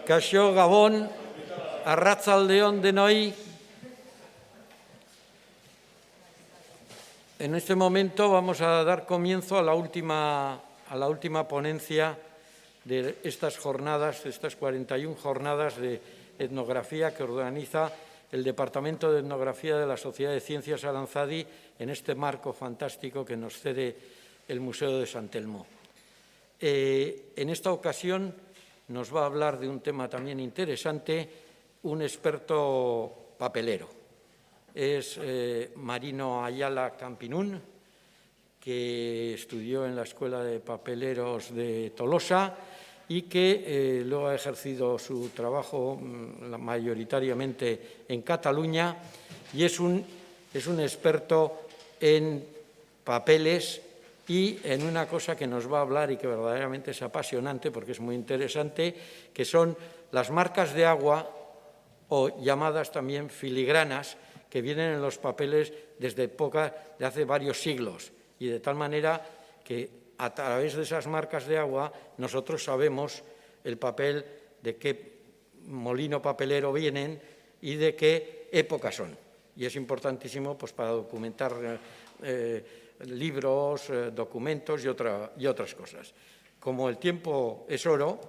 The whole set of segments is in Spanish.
Kaixo Gabón, arratsaldeon denoi. En este momento vamos a dar comienzo a la última ponencia de estas jornadas, de estas 41 jornadas de etnografía que organiza el Departamento de Etnografía de la Sociedad de Ciencias Aranzadi en este marco fantástico que nos cede el Museo de San Telmo. En esta ocasión nos va a hablar de un tema también interesante, un experto papelero. Es Marino Ayala Campinún, que estudió en la Escuela de Papeleros de Tolosa y que luego ha ejercido su trabajo mayoritariamente en Cataluña y es un experto en papeles y en una cosa que nos va a hablar y que verdaderamente es apasionante porque es muy interesante, que son las marcas de agua o llamadas también filigranas que vienen en los papeles desde época de hace varios siglos y de tal manera que a través de esas marcas de agua nosotros sabemos el papel de qué molino papelero vienen y de qué época son. Y es importantísimo pues, para documentar libros, documentos y otras cosas. Como el tiempo es oro,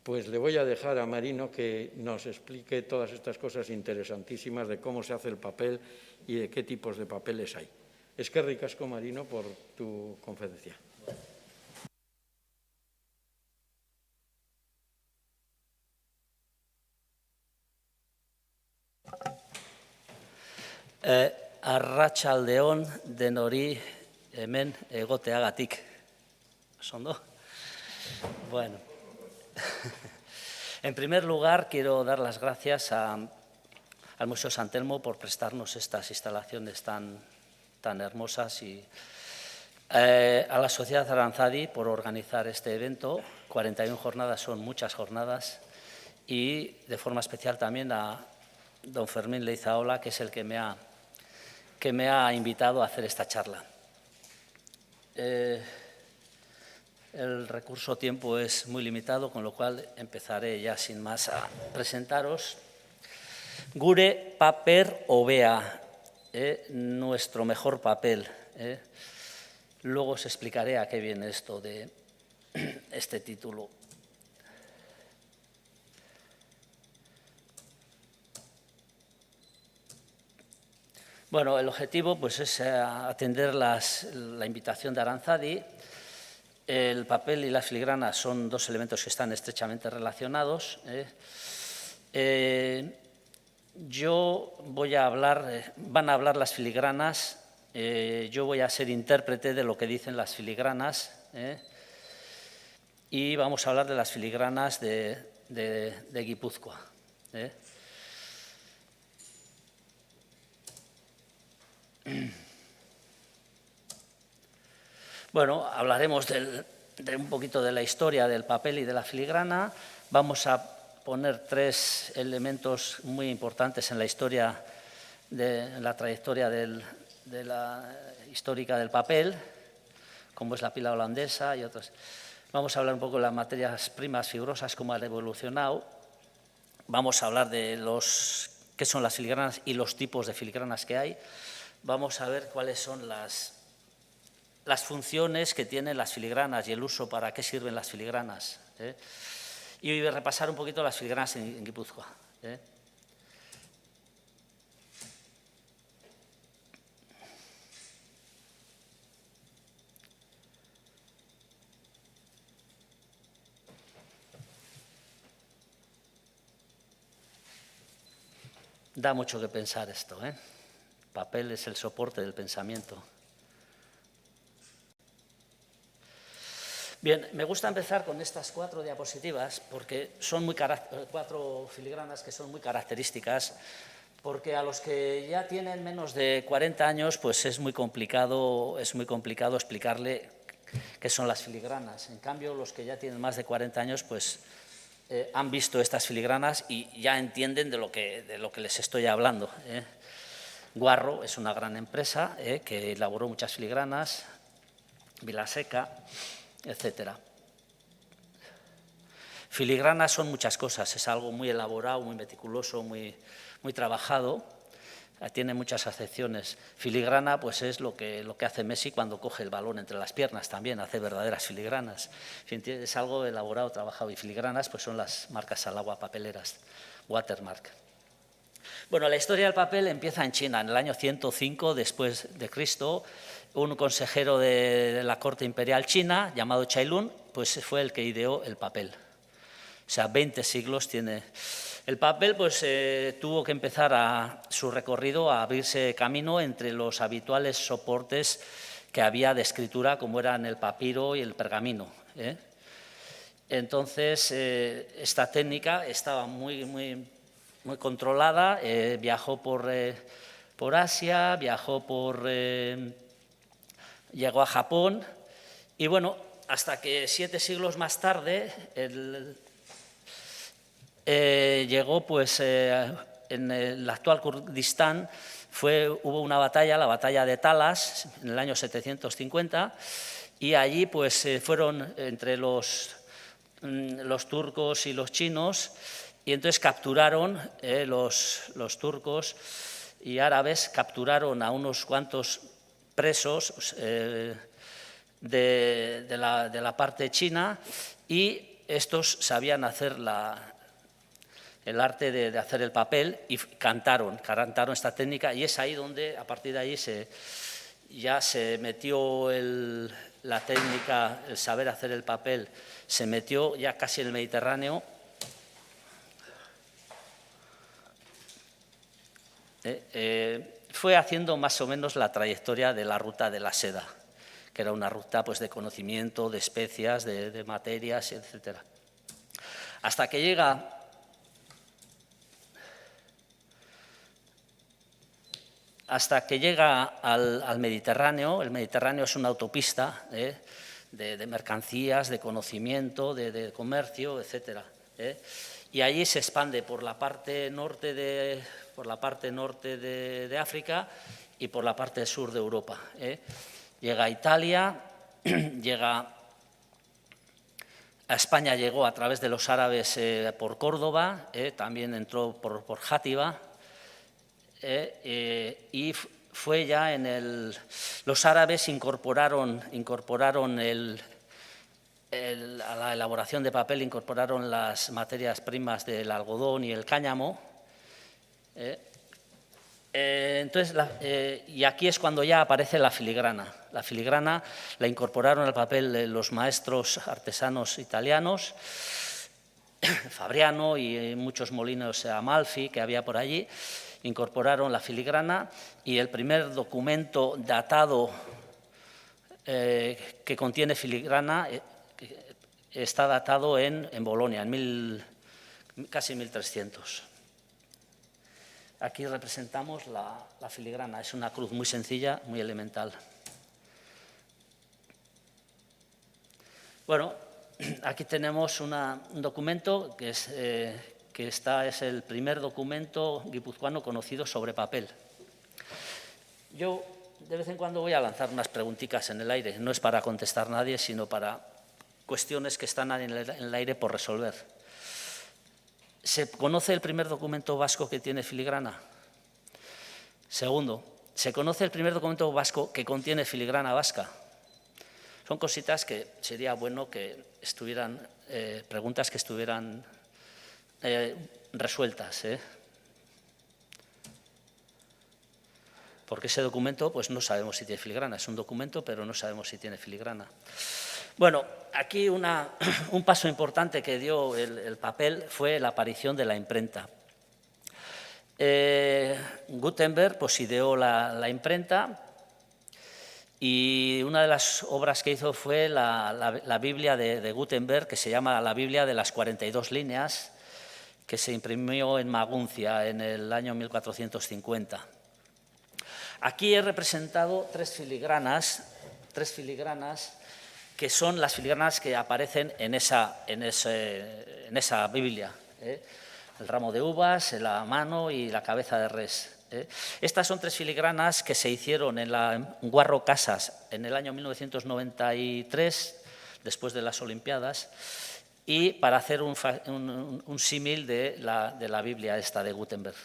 pues le voy a dejar a Marino que nos explique todas estas cosas interesantísimas de cómo se hace el papel y de qué tipos de papeles hay. Eskerrik asko, Marino, por tu conferencia. Arratsaldeon denori hemen egoteagatik. ¿Sondo? Bueno. En primer lugar, quiero dar las gracias al Museo San Telmo por prestarnos estas instalaciones tan hermosas y a la Sociedad Aranzadi por organizar este evento. 41 jornadas son muchas jornadas y de forma especial también a don Fermín Leizaola, que es el que me ha invitado a hacer esta charla. El recurso tiempo es muy limitado, con lo cual empezaré ya sin más a presentaros. Gure paper hobea, nuestro mejor papel. Luego os explicaré a qué viene esto de este título. Bueno, el objetivo pues, es atender la invitación de Aranzadi. El papel y la filigrana son dos elementos que están estrechamente relacionados. Van a hablar las filigranas, yo voy a ser intérprete de lo que dicen las filigranas y vamos a hablar de las filigranas de Guipúzcoa. Bueno, hablaremos de un poquito de la historia del papel y de la filigrana. Vamos a poner tres elementos muy importantes en la historia, en la trayectoria histórica del papel, como es la pila holandesa y otras. Vamos a hablar un poco de las materias primas fibrosas, cómo han evolucionado. Vamos a hablar de qué son las filigranas y los tipos de filigranas que hay. Vamos a ver cuáles son las funciones que tienen las filigranas y el uso para qué sirven las filigranas. Y voy a repasar un poquito las filigranas en Guipúzcoa. Da mucho que pensar esto. Papel es el soporte del pensamiento. Bien, me gusta empezar con estas 4 diapositivas porque son 4 filigranas que son muy características, porque a los que ya tienen menos de 40 años pues es muy complicado explicarle qué son las filigranas. En cambio, los que ya tienen más de 40 años pues han visto estas filigranas y ya entienden de lo que les estoy hablando. Guarro es una gran empresa que elaboró muchas filigranas, Vilaseca, etcétera. Filigrana son muchas cosas, es algo muy elaborado, muy meticuloso, muy trabajado. Tiene muchas acepciones. Filigrana pues es lo que hace Messi cuando coge el balón entre las piernas también, hace verdaderas filigranas. En fin, es algo elaborado, trabajado. Y filigranas pues son las marcas al agua papeleras, watermark. Bueno, la historia del papel empieza en China, en el año 105 después de Cristo. Un consejero de la corte imperial china, llamado Cai Lun, pues fue el que ideó el papel. O sea, 20 siglos tiene. El papel pues, tuvo que empezar su recorrido a abrirse camino entre los habituales soportes que había de escritura, como eran el papiro y el pergamino. Entonces, esta técnica estaba muy controlada, viajó por Asia, llegó a Japón y bueno, hasta que 7 siglos más tarde llegó pues en el actual Kurdistán, hubo una batalla, la batalla de Talas, en el año 750, y allí pues fueron entre los turcos y los chinos, y entonces capturaron, los turcos y árabes capturaron a unos cuantos presos de la parte china, y estos sabían hacer el arte de hacer el papel y cantaron esta técnica, y es ahí donde, a partir de ahí, ya se metió la técnica, el saber hacer el papel, se metió ya casi en el Mediterráneo. Fue haciendo más o menos la trayectoria de la ruta de la seda, que era una ruta pues, de conocimiento, de especias, de materias, etc. Hasta que llega al Mediterráneo. El Mediterráneo es una autopista de mercancías, de conocimiento, de comercio, etc. Y allí se expande por la parte norte de África y por la parte sur de Europa. Llega a Italia, llega a España, llegó a través de los árabes por Córdoba, también entró por Játiva. Y fue ya los árabes incorporaron a la elaboración de papel, incorporaron las materias primas del algodón y el cáñamo. Entonces, y aquí es cuando ya aparece la filigrana. La filigrana la incorporaron al papel los maestros artesanos italianos, Fabriano y muchos molinos Amalfi que había por allí. Incorporaron la filigrana, y el primer documento datado que contiene filigrana está datado en Bolonia, casi 1300. Aquí representamos la filigrana, es una cruz muy sencilla, muy elemental. Bueno, aquí tenemos un documento que es el primer documento guipuzcoano conocido sobre papel. Yo de vez en cuando voy a lanzar unas preguntitas en el aire, no es para contestar a nadie, sino para cuestiones que están en el aire por resolver. ¿Se conoce el primer documento vasco que tiene filigrana? Segundo, ¿se conoce el primer documento vasco que contiene filigrana vasca? Son cositas que sería bueno que estuvieran, preguntas que estuvieran resueltas, porque ese documento pues no sabemos si tiene filigrana, es un documento pero no sabemos si tiene filigrana. Bueno, aquí un paso importante que dio el papel fue la aparición de la imprenta. Gutenberg pues ideó la imprenta, y una de las obras que hizo fue la Biblia de Gutenberg, que se llama la Biblia de las 42 líneas, que se imprimió en Maguncia en el año 1450. Aquí he representado tres filigranas que son las filigranas que aparecen en esa Biblia. El ramo de uvas, la mano y la cabeza de res. Estas son tres filigranas que se hicieron en la Guarro Casas en el año 1993, después de las Olimpiadas, y para hacer un símil de la Biblia esta de Gutenberg.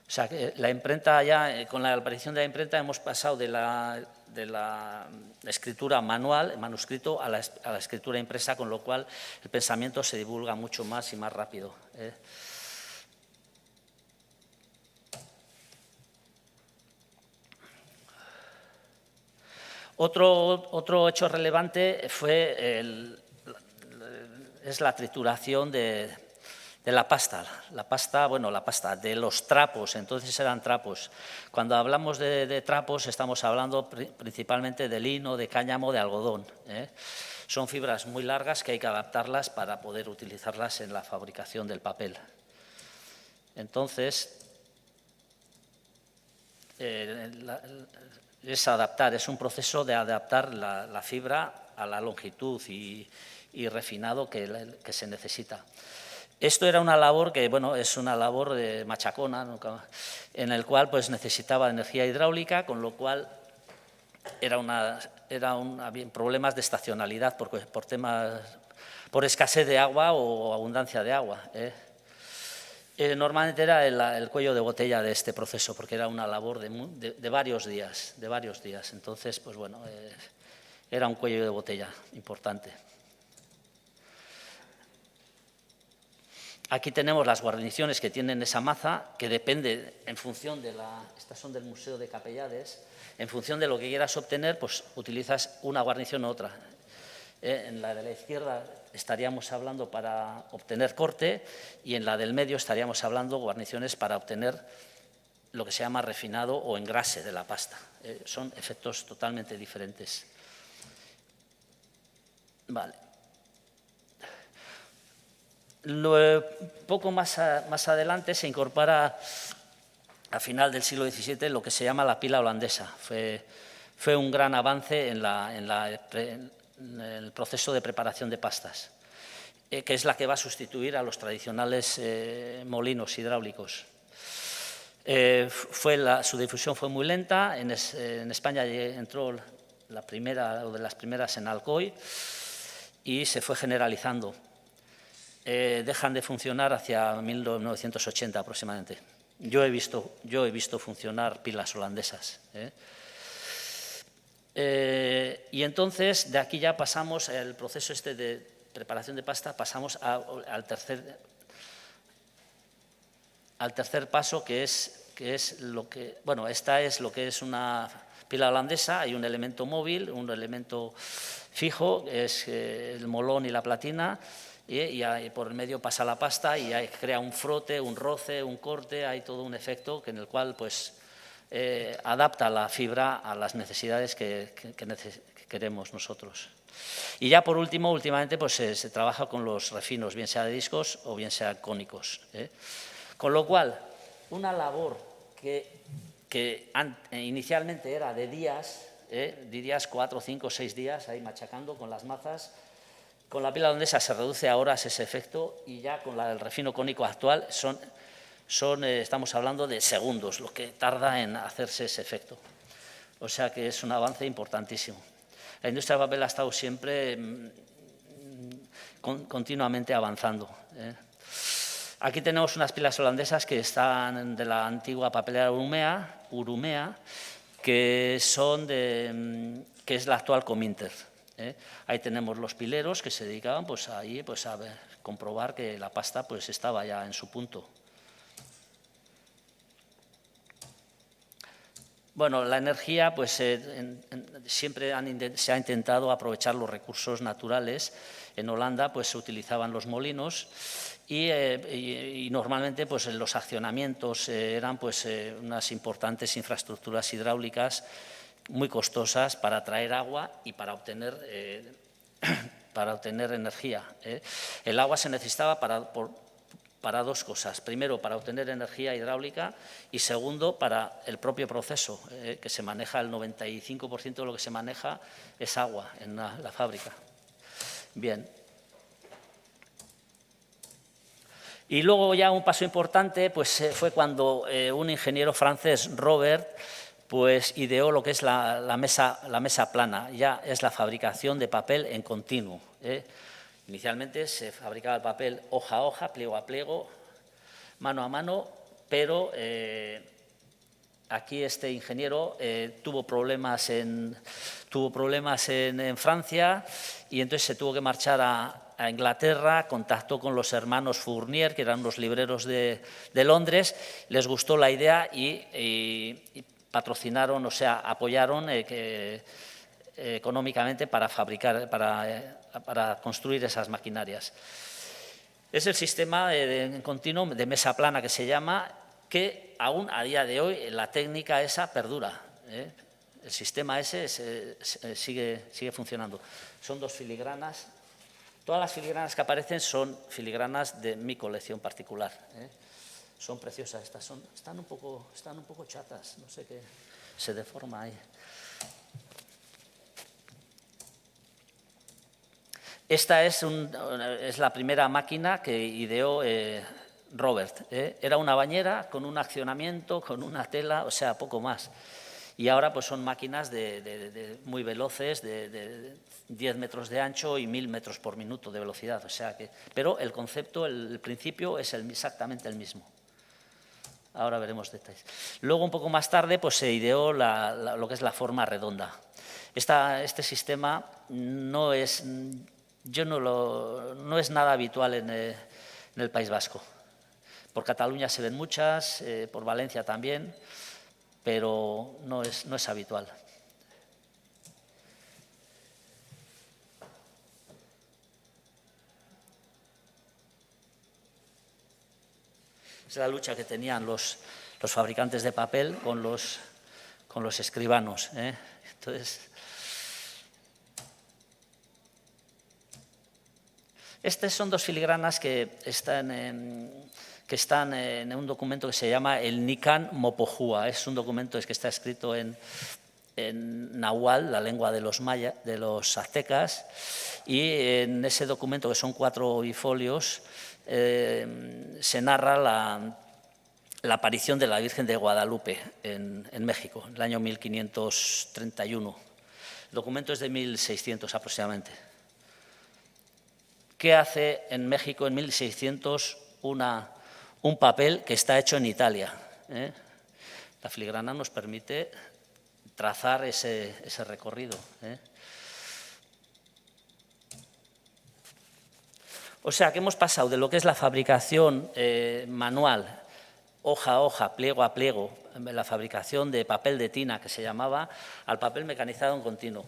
O sea, que la imprenta ya, con la aparición de la imprenta, hemos pasado de la escritura manual, manuscrito, a la escritura impresa, con lo cual el pensamiento se divulga mucho más y más rápido. Otro hecho relevante es la trituración de la pasta, de los trapos. Entonces eran trapos. Cuando hablamos de trapos estamos hablando principalmente de lino, de cáñamo, de algodón. Son fibras muy largas que hay que adaptarlas para poder utilizarlas en la fabricación del papel. Entonces, es un proceso de adaptar la fibra a la longitud y refinado que se necesita. Esto era una labor que, bueno, es una labor de machacona, ¿no?, en el cual pues necesitaba energía hidráulica, con lo cual había problemas de estacionalidad por escasez de agua o abundancia de agua. Normalmente era el cuello de botella de este proceso, porque era una labor de varios días, Entonces, pues bueno, era un cuello de botella importante. Aquí tenemos las guarniciones que tienen esa maza, que depende en función de estas son del Museo de Capellades, en función de lo que quieras obtener, pues utilizas una guarnición u otra. En la de la izquierda estaríamos hablando para obtener corte y en la del medio estaríamos hablando guarniciones para obtener lo que se llama refinado o engrase de la pasta. Son efectos totalmente diferentes. Vale. Poco más adelante se incorpora a final del siglo XVII lo que se llama la pila holandesa. Fue un gran avance en el proceso de preparación de pastas, que es la que va a sustituir a los tradicionales molinos hidráulicos. Su difusión fue muy lenta. En España entró la primera o de las primeras en Alcoy y se fue generalizando. Dejan de funcionar hacia 1980 aproximadamente. Yo he visto funcionar pilas holandesas. Y entonces, de aquí ya pasamos al proceso de preparación de pasta, pasamos al tercer paso, que es lo que, bueno, esta es lo que es una pila holandesa. Hay un elemento móvil, un elemento fijo, es el molón y la platina, y por el medio pasa la pasta y crea un frote, un roce, un corte. Hay todo un efecto en el cual pues adapta la fibra a las necesidades que queremos nosotros. Y ya por último, últimamente pues se trabaja con los refinos, bien sea de discos o bien sea cónicos. Con lo cual, una labor que inicialmente era de días, dirías 4, 5, 6 días ahí machacando con las mazas. Con la pila holandesa se reduce a horas ese efecto y ya con el refino cónico actual estamos hablando de segundos lo que tarda en hacerse ese efecto. O sea que es un avance importantísimo. La industria del papel ha estado siempre continuamente avanzando. Aquí tenemos unas pilas holandesas que están de la antigua papelera Urumea, que es la actual Cominter. Ahí tenemos los pileros que se dedicaban pues, ahí, pues, a comprobar que la pasta pues, estaba ya en su punto. Bueno, la energía, pues siempre se ha intentado aprovechar los recursos naturales. En Holanda pues, se utilizaban los molinos y normalmente pues, los accionamientos eran pues, unas importantes infraestructuras hidráulicas muy costosas para traer agua y para obtener energía. El agua se necesitaba para dos cosas. Primero, para obtener energía hidráulica y segundo, para el propio proceso, que se maneja el 95% de lo que se maneja es agua en la fábrica. Bien. Y luego ya un paso importante pues, fue cuando un ingeniero francés, Robert, pues ideó lo que es la mesa plana, ya es la fabricación de papel en continuo. Inicialmente se fabricaba el papel hoja a hoja, pliego a pliego, mano a mano, pero aquí este ingeniero tuvo problemas en Francia y entonces se tuvo que marchar a Inglaterra, contactó con los hermanos Fournier, que eran los libreros de Londres, les gustó la idea y patrocinaron, o sea, apoyaron económicamente para fabricar, para construir esas maquinarias. Es el sistema en continuo de mesa plana que se llama, que aún a día de hoy la técnica esa perdura. El sistema ese sigue funcionando. Son 2 filigranas. Todas las filigranas que aparecen son filigranas de mi colección particular. Son preciosas estas, están un poco chatas, no sé qué, se deforma ahí. Esta es la primera máquina que ideó Robert. Era una bañera con un accionamiento, con una tela, o sea, poco más. Y ahora pues son máquinas muy veloces, de 10 metros de ancho y 1000 metros por minuto de velocidad. O sea que, pero el concepto, el principio es exactamente el mismo. Ahora veremos detalles. Luego, un poco más tarde, pues se ideó lo que es la forma redonda. Este sistema no es nada habitual en el País Vasco. Por Cataluña se ven muchas, por Valencia también, pero no es habitual. Es la lucha que tenían los fabricantes de papel con los escribanos. Entonces, estas son 2 filigranas que están en un documento que se llama el Nican Mopohua. Es un documento que está escrito en Nahual, la lengua de los aztecas, y en ese documento, que son 4 folios, se narra la aparición de la Virgen de Guadalupe en México, en el año 1531. El documento es de 1600 aproximadamente. ¿Qué hace en México en 1600 un papel que está hecho en Italia? La filigrana nos permite trazar ese recorrido. O sea, que hemos pasado de lo que es la fabricación manual, hoja a hoja, pliego a pliego, la fabricación de papel de tina, que se llamaba, al papel mecanizado en continuo.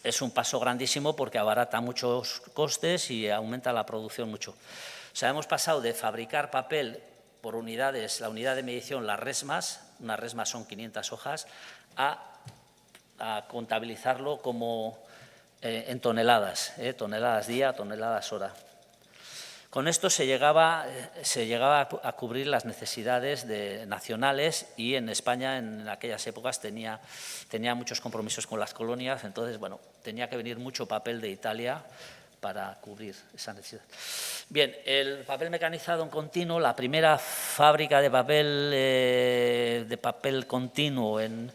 Es un paso grandísimo porque abarata muchos costes y aumenta la producción mucho. O sea, hemos pasado de fabricar papel por unidades, la unidad de medición, las resmas, unas resmas son 500 hojas, a contabilizarlo como en toneladas, toneladas día, toneladas hora. Con esto se llegaba a cubrir las necesidades nacionales, y en España en aquellas épocas tenía muchos compromisos con las colonias, entonces, bueno, tenía que venir mucho papel de Italia para cubrir esa necesidad. Bien, el papel mecanizado en continuo, la primera fábrica de papel continuo en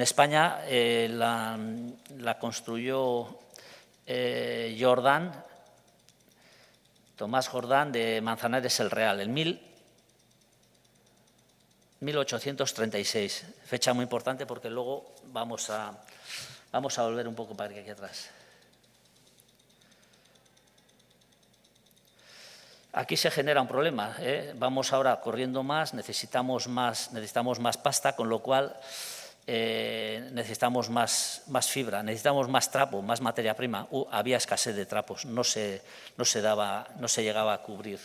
España la construyó Tomás Jordán de Manzanares el Real, en 1836. Fecha muy importante porque luego vamos a volver un poco para aquí atrás. Aquí se genera un problema. Vamos ahora corriendo más, necesitamos más pasta, con lo cual necesitamos más fibra, necesitamos más trapo, más materia prima. Había escasez de trapos, no se llegaba a cubrir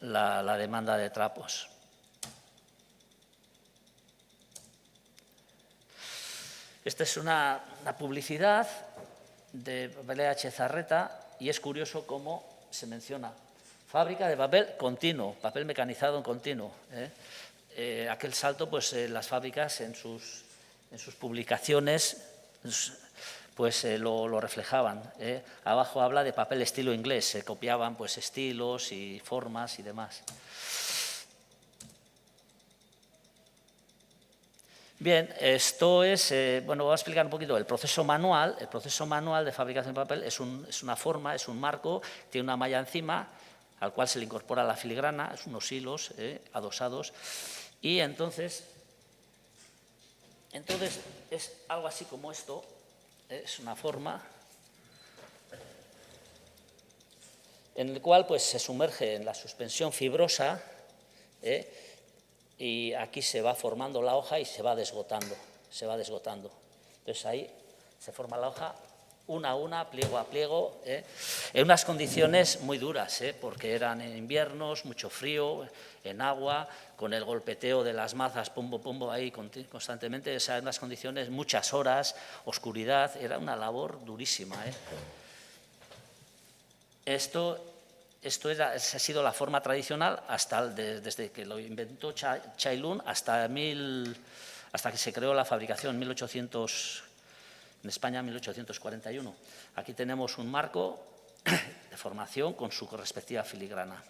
la demanda de trapos. Esta es una publicidad de Papelera Echezarreta y es curioso cómo se menciona fábrica de papel continuo, papel mecanizado en continuo. Aquel salto, pues las fábricas en sus publicaciones pues lo reflejaban. Abajo habla de papel estilo inglés, se copiaban pues estilos y formas y demás. Bien, esto es, bueno, voy a explicar un poquito el proceso manual. El proceso manual de fabricación de papel es una forma, es un marco, tiene una malla encima, al cual se le incorpora la filigrana, es unos hilos adosados, y entonces es algo así como esto, es una forma en el cual pues, se sumerge en la suspensión fibrosa, y aquí se va formando la hoja y se va desgotando, Entonces ahí se forma la hoja una a una, pliego a pliego, en unas condiciones muy duras, porque eran en inviernos, mucho frío, en agua, con el golpeteo de las mazas, pumbo, pumbo, ahí constantemente, o sea, en unas condiciones, muchas horas, oscuridad, era una labor durísima. Esa ha sido la forma tradicional desde que lo inventó Chai Lun hasta que se creó la fabricación en 1800, en España en 1841. Aquí tenemos un marco de formación con su respectiva filigrana.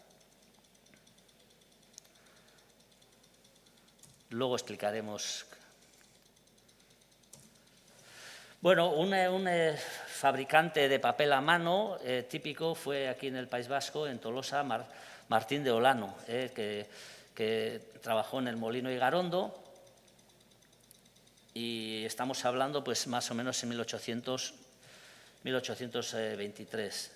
Luego explicaremos. Bueno, un fabricante de papel a mano típico fue aquí en el País Vasco, en Tolosa, Martín de Olano, que trabajó en el Molino y Garondo, y estamos hablando pues más o menos en 1823.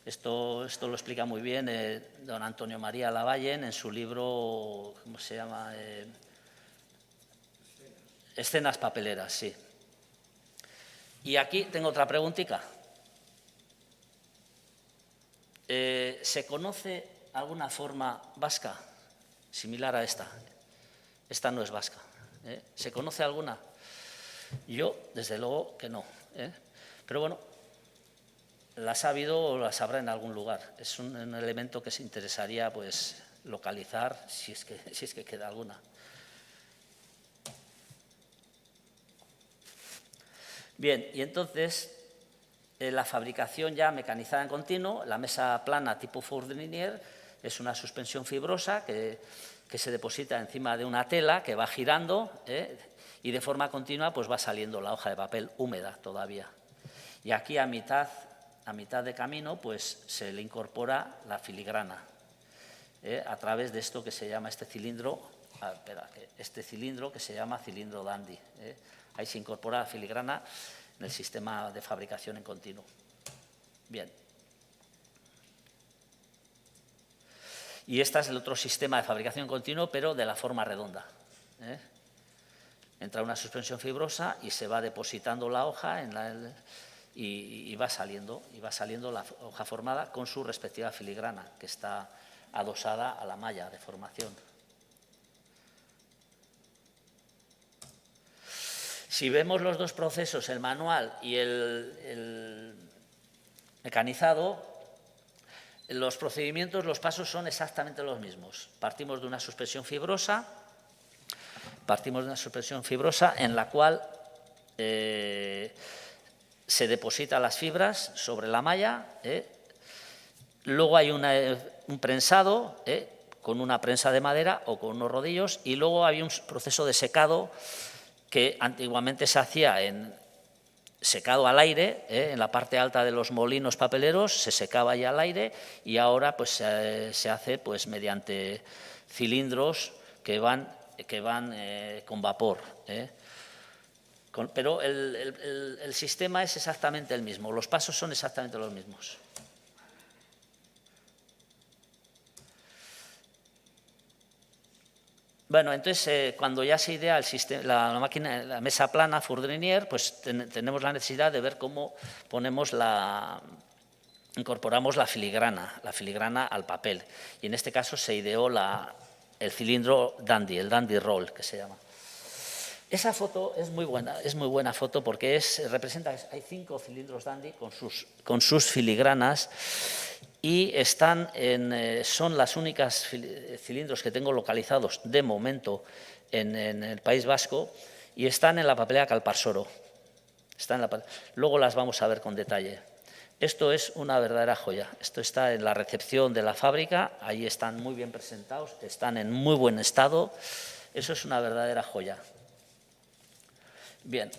Esto lo explica muy bien don Antonio María Lavallen en su libro, ¿cómo se llama? Escenas papeleras, sí. Y aquí tengo otra preguntita. ¿Se conoce alguna forma vasca similar a esta? Esta no es vasca. ¿Se conoce alguna? Yo, desde luego, que no. Pero bueno, las ha habido o las habrá en algún lugar. Es un elemento que se interesaría pues, localizar si es que queda alguna. Bien, y entonces la fabricación ya mecanizada en continuo, la mesa plana tipo Fourdrinier, es una suspensión fibrosa que se deposita encima de una tela que va girando y de forma continua pues va saliendo la hoja de papel húmeda todavía. Y aquí a mitad de camino pues se le incorpora la filigrana a través de esto que se llama este cilindro que se llama cilindro dandy. Ahí se incorpora la filigrana en el sistema de fabricación en continuo. Bien. Y este es el otro sistema de fabricación en continuo, pero de la forma redonda. Entra una suspensión fibrosa y se va depositando la hoja y va saliendo la hoja formada con su respectiva filigrana, que está adosada a la malla de formación. Si vemos los dos procesos, el manual y el mecanizado, los procedimientos, los pasos son exactamente los mismos. Partimos de una suspensión fibrosa en la cual se depositan las fibras sobre la malla. Luego hay un prensado con una prensa de madera o con unos rodillos, y luego había un proceso de secado que antiguamente se hacía secado al aire, en la parte alta de los molinos papeleros, se secaba ya al aire, y ahora pues, se hace pues, mediante cilindros que van con vapor. Pero el sistema es exactamente el mismo, los pasos son exactamente los mismos. Bueno, entonces, cuando ya se idea la mesa plana Fourdrinier, pues tenemos la necesidad de ver cómo incorporamos la filigrana al papel. Y en este caso se ideó el cilindro dandy, el dandy roll, que se llama. Esa foto es muy buena foto porque representa, hay 5 cilindros dandy con sus filigranas, y son las únicas cilindros que tengo localizados de momento en el País Vasco, y están en la papelera Calparsoro. Luego las vamos a ver con detalle. Esto es una verdadera joya. Esto está en la recepción de la fábrica, ahí están muy bien presentados, están en muy buen estado. Eso es una verdadera joya. Bien.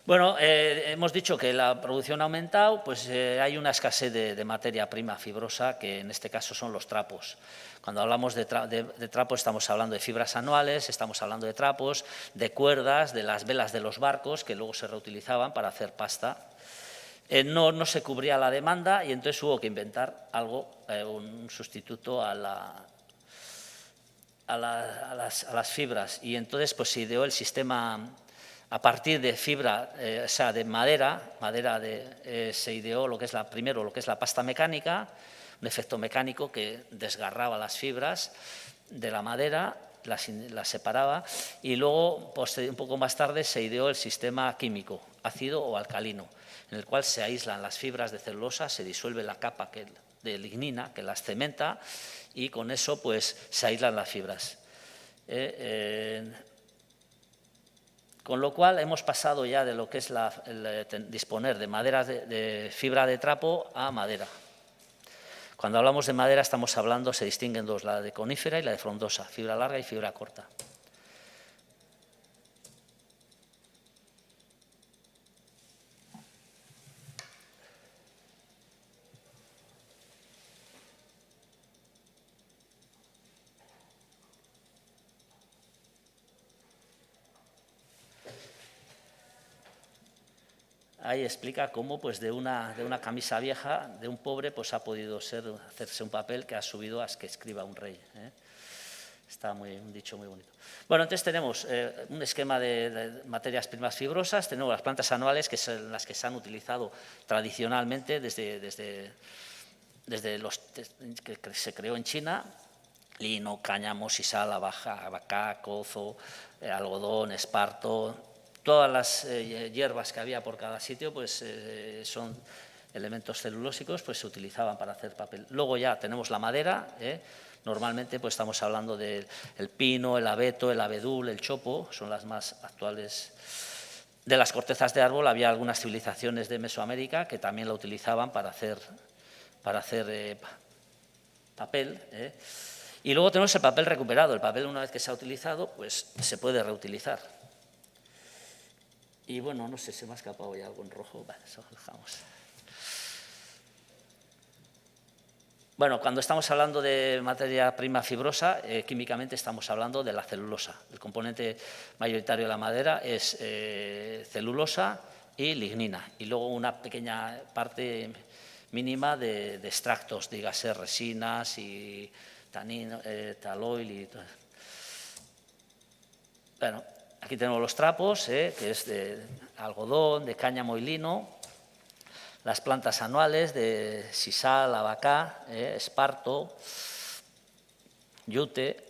Bueno, hemos dicho que la producción ha aumentado, pues hay una escasez de materia prima fibrosa, que en este caso son los trapos. Cuando hablamos de trapos estamos hablando de fibras anuales, estamos hablando de trapos, de cuerdas, de las velas de los barcos, que luego se reutilizaban para hacer pasta. No se cubría la demanda y entonces hubo que inventar algo, un sustituto a las fibras. Y entonces pues se ideó el sistema a partir de fibra, o sea, de madera se ideó primero lo que es la pasta mecánica, un efecto mecánico que desgarraba las fibras de la madera, las separaba, y luego, un poco más tarde, se ideó el sistema químico, ácido o alcalino, en el cual se aíslan las fibras de celulosa, se disuelve la capa de lignina que las cementa, y con eso pues se aíslan las fibras. Con lo cual hemos pasado ya de lo que es disponer de maderas de fibra de trapo a madera. Cuando hablamos de madera estamos hablando, se distinguen dos, la de conífera y la de frondosa, fibra larga y fibra corta. Ahí explica cómo pues, de una camisa vieja, de un pobre, pues ha podido hacerse un papel que ha subido a que escriba un rey. Está un dicho muy bonito. Bueno, entonces tenemos un esquema de materias primas fibrosas, tenemos las plantas anuales, que son las que se han utilizado tradicionalmente desde que se creó en China: lino, cáñamo, sisal, abacá, cozo, algodón, esparto. Todas las hierbas que había por cada sitio pues, son elementos celulósicos, pues se utilizaban para hacer papel. Luego ya tenemos la madera, normalmente pues, estamos hablando del pino, el abeto, el abedul, el chopo, son las más actuales. De las cortezas de árbol había algunas civilizaciones de Mesoamérica que también la utilizaban para hacer papel. Y luego tenemos el papel recuperado. El papel, una vez que se ha utilizado, pues se puede reutilizar. Y bueno, no sé, se me ha escapado ya algo en rojo. Vale, eso lo dejamos. Bueno, cuando estamos hablando de materia prima fibrosa, químicamente estamos hablando de la celulosa. El componente mayoritario de la madera es celulosa y lignina. Y luego una pequeña parte mínima de extractos, dígase resinas y tanino, taloil y todo. Bueno, aquí tenemos los trapos, que es de algodón, de cáñamo y lino. Las plantas anuales de sisal, abacá, esparto, yute.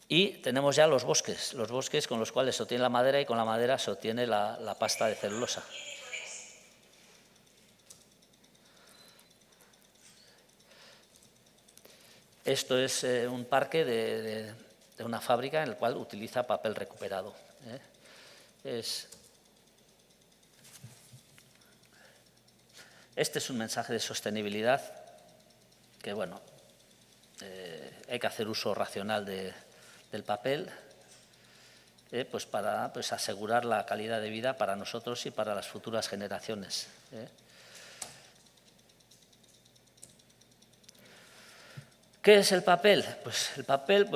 Y tenemos ya los bosques con los cuales se obtiene la madera, y con la madera se obtiene la pasta de celulosa. Esto es un parque de una fábrica en el cual utiliza papel recuperado. Este es un mensaje de sostenibilidad que, bueno, hay que hacer uso racional del papel pues para asegurar la calidad de vida para nosotros y para las futuras generaciones. ¿Qué es el papel? Pues el papel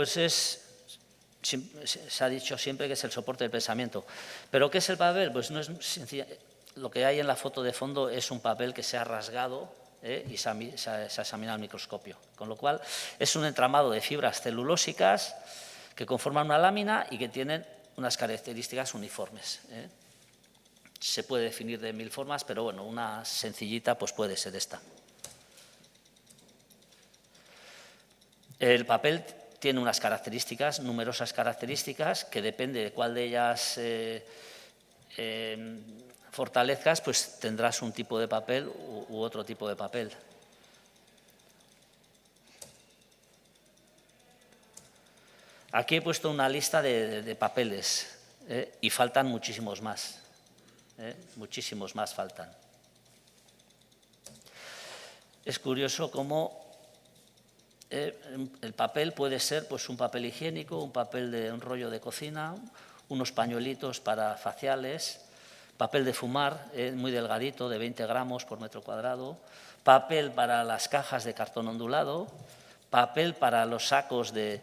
se ha dicho siempre que es el soporte del pensamiento. ¿Pero qué es el papel? Pues no es sencillo. Lo que hay en la foto de fondo es un papel que se ha rasgado y se ha examinado al microscopio. Con lo cual es un entramado de fibras celulósicas que conforman una lámina y que tienen unas características uniformes. Se puede definir de mil formas, pero bueno, una sencillita pues puede ser esta. El papel tiene unas características, numerosas características, que depende de cuál de ellas fortalezcas, pues tendrás un tipo de papel u otro tipo de papel. Aquí he puesto una lista de papeles y faltan muchísimos más. Muchísimos más faltan. Es curioso cómo El papel puede ser pues, un papel higiénico, un papel de un rollo de cocina, unos pañuelitos para faciales, papel de fumar, muy delgadito, de 20 gramos por metro cuadrado, papel para las cajas de cartón ondulado, papel para los sacos de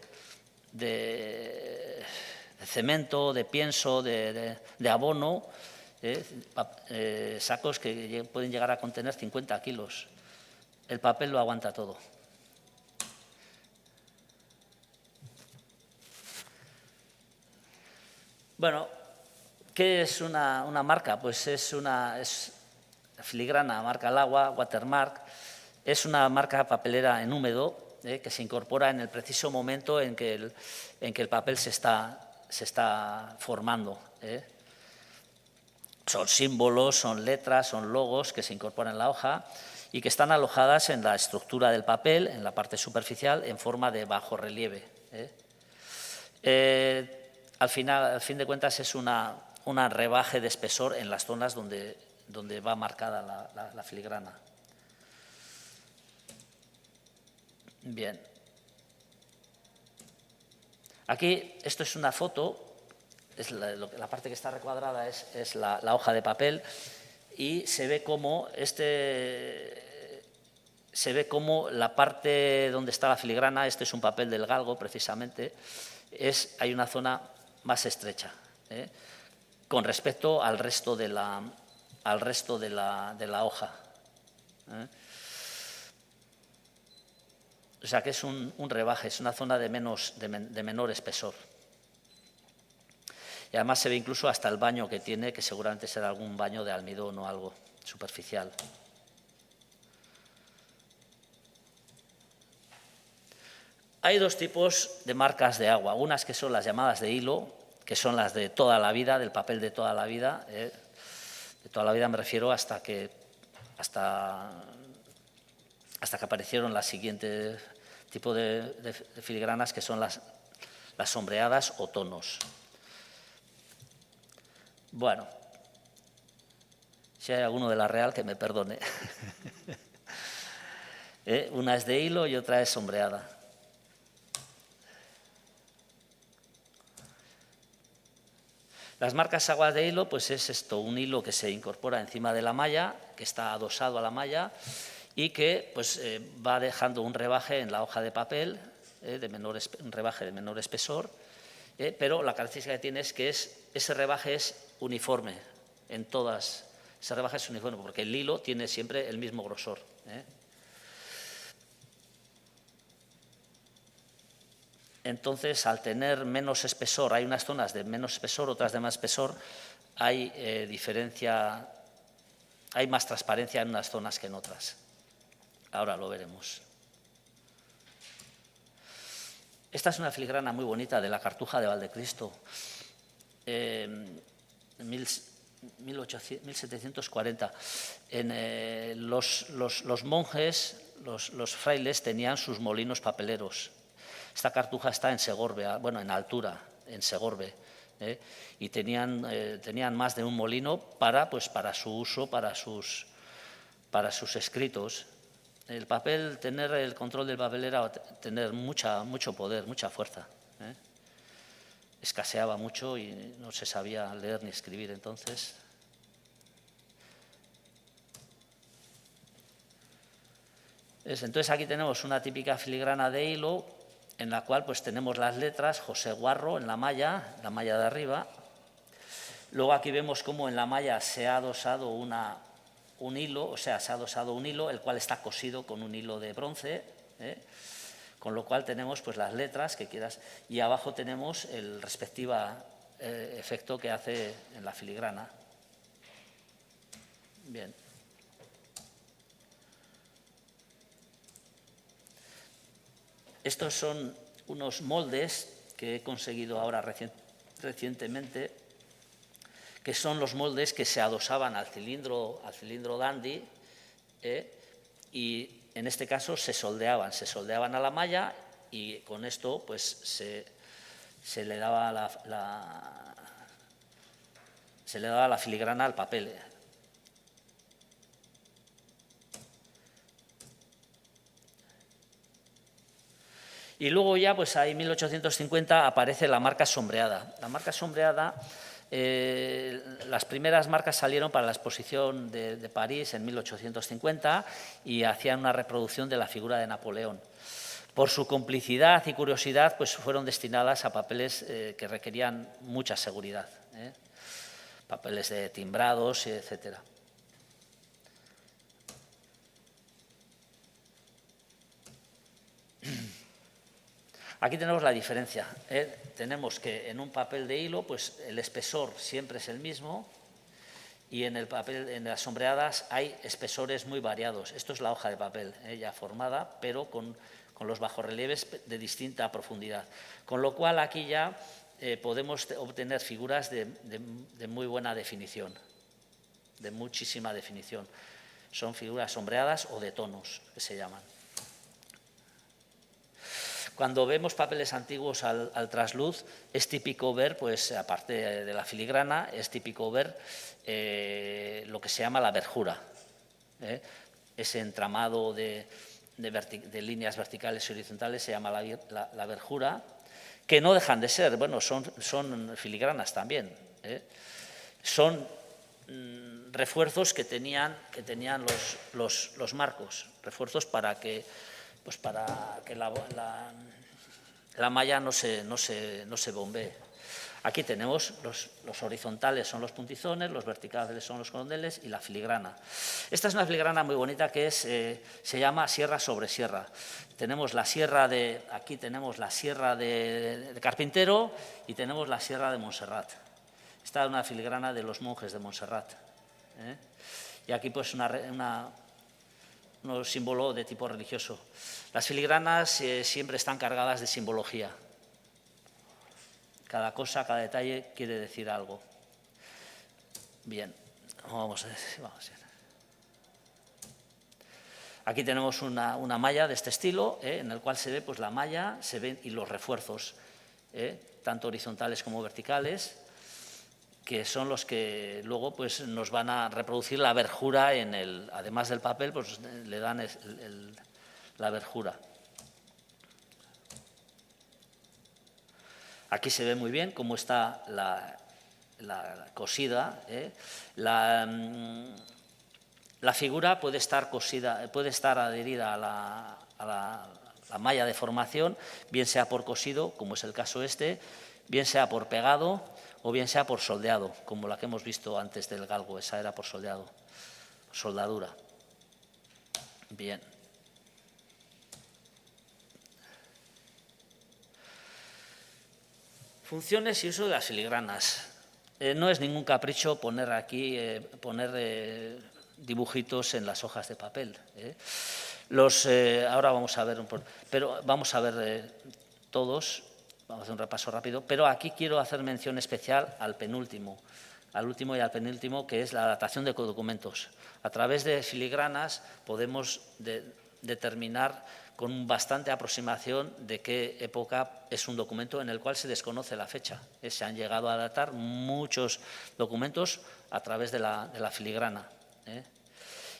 cemento, de pienso, de abono, sacos que pueden llegar a contener 50 kilos. El papel lo aguanta todo. Bueno, ¿qué es una marca? Pues es filigrana, marca al agua, watermark. Es una marca papelera en húmedo que se incorpora en el preciso momento en que el papel se está formando. Son símbolos, son letras, son logos que se incorporan en la hoja y que están alojadas en la estructura del papel, en la parte superficial, en forma de bajorrelieve. Al fin de cuentas, es una rebaje de espesor en las zonas donde va marcada la filigrana. Bien. Aquí, esto es una foto, la parte que está recuadrada es la hoja de papel y se ve cómo la parte donde está la filigrana, este es un papel del galgo precisamente, hay una zona más estrecha con respecto al resto de la hoja. O sea que es un rebaje, es una zona de menor espesor. Y además se ve incluso hasta el baño que tiene, que seguramente será algún baño de almidón o algo superficial. Hay dos tipos de marcas de agua, unas que son las llamadas de hilo, que son las de toda la vida, del papel de toda la vida. De toda la vida me refiero hasta que aparecieron las siguientes tipo de filigranas, que son las sombreadas o tonos. Bueno, si hay alguno de la Real que me perdone. Una es de hilo y otra es sombreada. Las marcas aguas de hilo, pues es esto, un hilo que se incorpora encima de la malla, que está adosado a la malla y que pues, va dejando un rebaje en la hoja de papel, un rebaje de menor espesor, pero la característica que tiene es que ese rebaje es uniforme en todas. Ese rebaje es uniforme porque el hilo tiene siempre el mismo grosor. Entonces, al tener menos espesor, hay unas zonas de menos espesor, otras de más espesor, hay diferencia, hay más transparencia en unas zonas que en otras. Ahora lo veremos. Esta es una filigrana muy bonita de la Cartuja de Valdecristo. En 1740. Los monjes, los frailes, tenían sus molinos papeleros. Esta cartuja está en Segorbe, bueno, en altura, en Segorbe, y tenían más de un molino para su uso, para sus escritos. El papel, tener el control del papel era tener mucho poder, mucha fuerza. Escaseaba mucho y no se sabía leer ni escribir entonces. Entonces aquí tenemos una típica filigrana de hilo en la cual pues tenemos las letras José Guarro en la malla de arriba. Luego aquí vemos cómo en la malla se ha adosado un hilo, o sea, se ha adosado un hilo, el cual está cosido con un hilo de bronce, con lo cual tenemos pues las letras que quieras y abajo tenemos el respectivo efecto que hace en la filigrana. Bien. Estos son unos moldes que he conseguido ahora recientemente, que son los moldes que se adosaban al cilindro dandy y en este caso se soldeaban a la malla y con esto pues se le daba la filigrana al papel. Y luego ya, pues ahí en 1850 aparece la marca sombreada. La marca sombreada, las primeras marcas salieron para la exposición de París en 1850 y hacían una reproducción de la figura de Napoleón. Por su complicidad y curiosidad, pues fueron destinadas a papeles que requerían mucha seguridad, papeles de timbrados, etcétera. Aquí tenemos la diferencia. Tenemos que en un papel de hilo, pues el espesor siempre es el mismo y en el papel, en las sombreadas hay espesores muy variados. Esto es la hoja de papel ya formada, pero con los bajorrelieves de distinta profundidad. Con lo cual aquí ya podemos obtener figuras de muy buena definición, de muchísima definición. Son figuras sombreadas o de tonos, que se llaman. Cuando vemos papeles antiguos al trasluz, es típico ver, pues aparte de la filigrana, es típico ver lo que se llama la verjura, ese entramado de líneas verticales y horizontales se llama la verjura, que no dejan de ser, bueno, son filigranas también, son refuerzos que tenían los marcos, refuerzos para que la malla no se bombee. Aquí tenemos los horizontales son los puntizones, los verticales son los cordeles y la filigrana. Esta es una filigrana muy bonita que se llama sierra sobre sierra. Tenemos la sierra aquí tenemos la sierra de Carpintero y tenemos la sierra de Montserrat. Esta es una filigrana de los monjes de Montserrat. Y aquí pues un símbolo de tipo religioso. Las filigranas siempre están cargadas de simbología. Cada cosa, cada detalle quiere decir algo. Bien, vamos a ver. Aquí tenemos una malla de este estilo, en el cual se ve pues, la malla y los refuerzos, tanto horizontales como verticales, que son los que luego pues, nos van a reproducir la verjura, además del papel, pues le dan la verjura. Aquí se ve muy bien cómo está la cosida. La figura puede estar cosida, puede estar adherida a la malla de formación, bien sea por cosido, como es el caso bien sea por pegado o bien sea por soldeado, como la que hemos visto antes del galgo, esa era por soldeado, soldadura. Bien. Funciones y uso de las filigranas. No es ningún capricho poner aquí, dibujitos en las hojas de papel. Ahora vamos a ver, pero vamos a ver todos, vamos a hacer un repaso rápido, pero aquí quiero hacer mención especial al penúltimo, al último y al penúltimo, que es la adaptación de documentos. A través de filigranas podemos determinar con bastante aproximación de qué época es un documento en el cual se desconoce la fecha. Se han llegado a datar muchos documentos a través de la filigrana.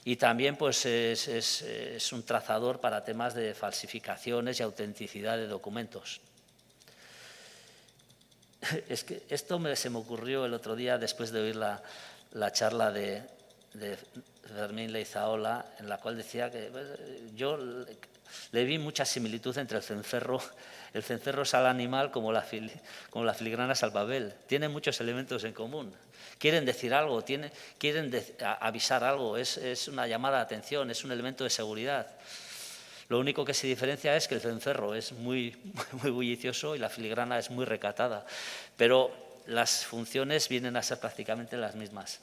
Y también pues, es un trazador para temas de falsificaciones y autenticidad de documentos. Es que esto se me ocurrió el otro día después de oír la charla de Fermín Leizaola, en la cual decía que yo le vi mucha similitud entre el cencerro es al animal como la filigrana es al papel. Tienen muchos elementos en común. Quieren decir algo, quieren avisar algo, es una llamada de atención, es un elemento de seguridad. Lo único que se diferencia es que el cencerro es muy bullicioso y la filigrana es muy recatada, pero las funciones vienen a ser prácticamente las mismas.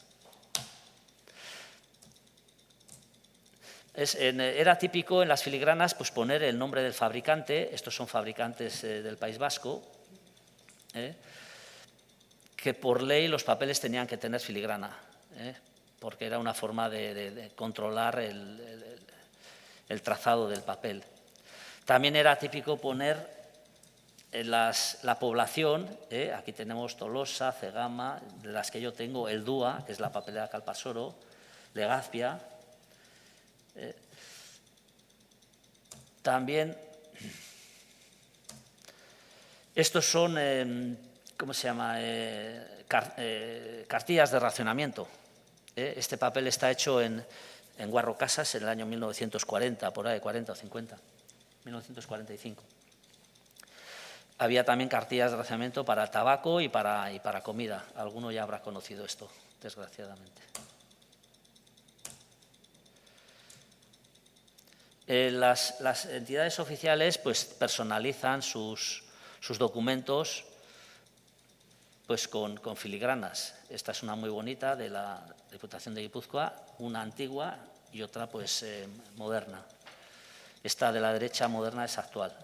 Era típico en las filigranas pues, poner el nombre del fabricante, estos son fabricantes del País Vasco, que por ley los papeles tenían que tener filigrana, porque era una forma de controlar el trazado del papel. También era típico poner la población, aquí tenemos Tolosa, Cegama, de las que yo tengo, el Dúa, que es la papelera Calpasoro, Legazpia. También Estos son, ¿cómo se llama?, cartillas de racionamiento. Este papel está hecho en Guarro Casas en el año 1940, por ahí, 40 o 50, 1945. Había también cartillas de racionamiento para tabaco y para comida. Alguno ya habrá conocido esto, desgraciadamente. Las entidades oficiales pues, personalizan sus documentos pues, con filigranas. Esta es una muy bonita de la Diputación de Guipúzcoa, una antigua y otra pues, moderna. Esta de la derecha moderna es actual.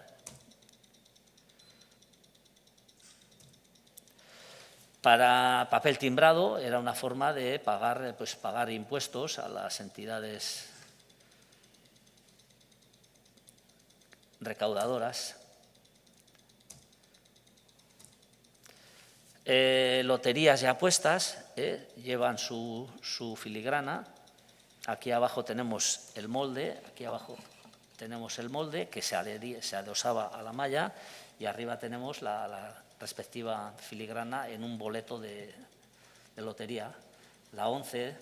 Para papel timbrado era una forma de pagar impuestos a las entidades recaudadoras. Loterías y apuestas llevan su filigrana. Aquí abajo tenemos el molde, que se adosaba a la malla y arriba tenemos la respectiva filigrana en un boleto de lotería, la 11.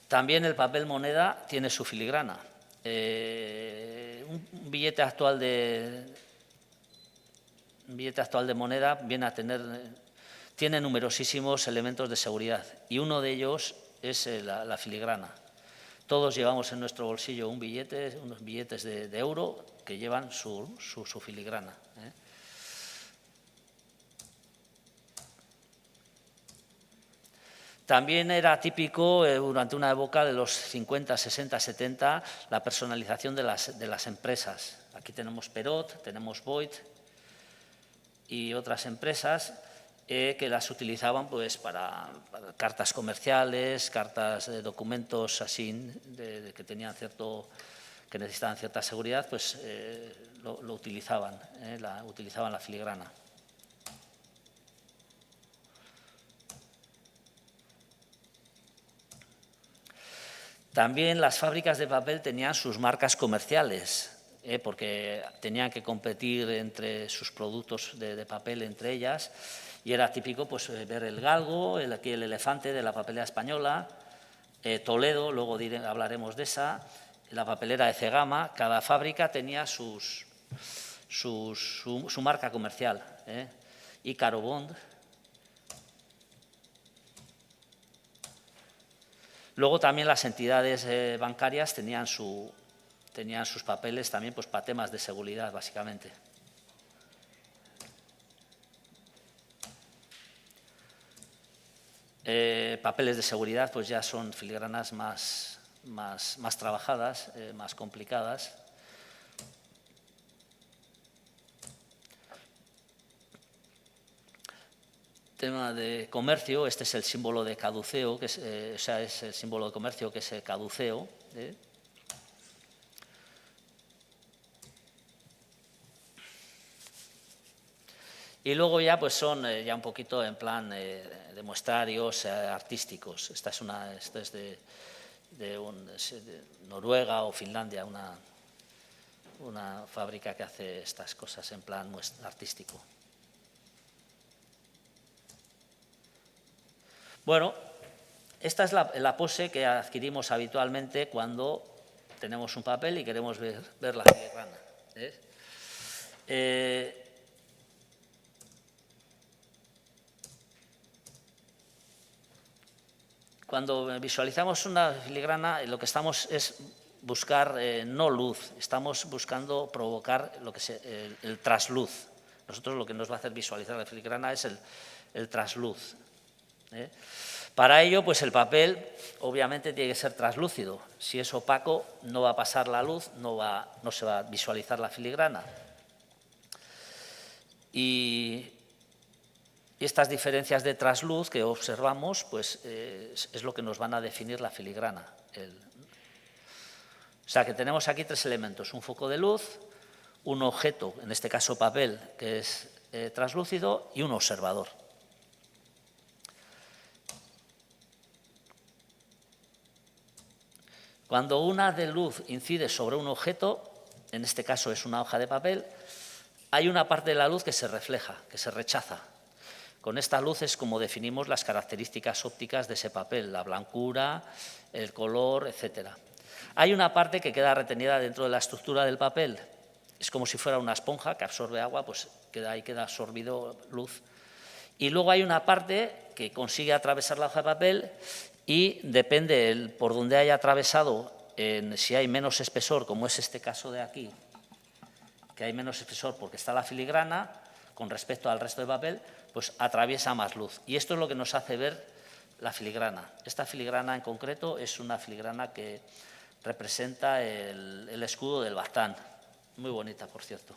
También el papel moneda tiene su filigrana. Un billete actual de moneda tiene numerosísimos elementos de seguridad y uno de ellos es la filigrana. Todos llevamos en nuestro bolsillo unos billetes de euro que llevan su filigrana. También era típico durante una época de los 50, 60, 70 la personalización de las empresas. Aquí tenemos Perot, tenemos Boyd y otras empresas que las utilizaban pues, para cartas comerciales, cartas de documentos así que necesitaban cierta seguridad, pues lo utilizaban, utilizaban la filigrana. También las fábricas de papel tenían sus marcas comerciales, porque tenían que competir entre sus productos de papel entre ellas, y era típico pues, ver el galgo, aquí el elefante de la papelera española, Toledo, luego hablaremos de esa, la papelera de Cegama. Cada fábrica tenía su marca comercial. Y Carobond. Luego también las entidades bancarias tenían sus papeles también pues, para temas de seguridad, básicamente. Papeles de seguridad pues ya son filigranas más trabajadas, más complicadas. Tema de comercio, este es el símbolo de caduceo, es el símbolo de comercio que es el caduceo. Y luego ya pues son ya un poquito en plan de muestrarios artísticos. Esto es de Noruega o Finlandia, una fábrica que hace estas cosas en plan artístico. Bueno, esta es la pose que adquirimos habitualmente cuando tenemos un papel y queremos ver la filigrana. Cuando visualizamos una filigrana, lo que estamos es buscar no luz, estamos buscando provocar el trasluz. Nosotros lo que nos va a hacer visualizar la filigrana es el trasluz. Para ello, pues el papel obviamente tiene que ser translúcido. Si es opaco, no va a pasar la luz, no se va a visualizar la filigrana. Y estas diferencias de trasluz que observamos, pues es lo que nos van a definir la filigrana. O sea que tenemos aquí tres elementos: un foco de luz, un objeto, en este caso papel, que es translúcido, y un observador. Cuando una haz de luz incide sobre un objeto, en este caso es una hoja de papel, hay una parte de la luz que se refleja, que se rechaza. Con esta luz es como definimos las características ópticas de ese papel, la blancura, el color, etc. Hay una parte que queda retenida dentro de la estructura del papel. Es como si fuera una esponja que absorbe agua, pues ahí queda absorbido luz. Y luego hay una parte que consigue atravesar la hoja de papel y depende por donde haya atravesado, si hay menos espesor, como es este caso de aquí, que hay menos espesor porque está la filigrana, con respecto al resto de papel, pues atraviesa más luz. Y esto es lo que nos hace ver la filigrana. Esta filigrana en concreto es una filigrana que representa el escudo del Baztán. Muy bonita, por cierto.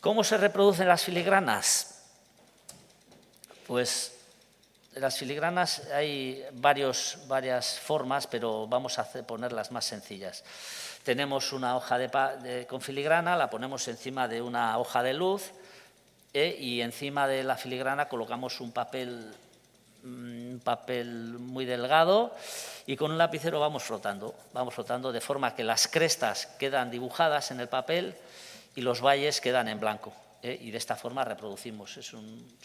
¿Cómo se reproducen las filigranas? Pues las filigranas hay varias formas, pero vamos a poner las más sencillas. Tenemos una hoja con filigrana, la ponemos encima de una hoja de luz y encima de la filigrana colocamos un papel muy delgado y con un lapicero vamos flotando de forma que las crestas quedan dibujadas en el papel y los valles quedan en blanco. Y de esta forma reproducimos. Es un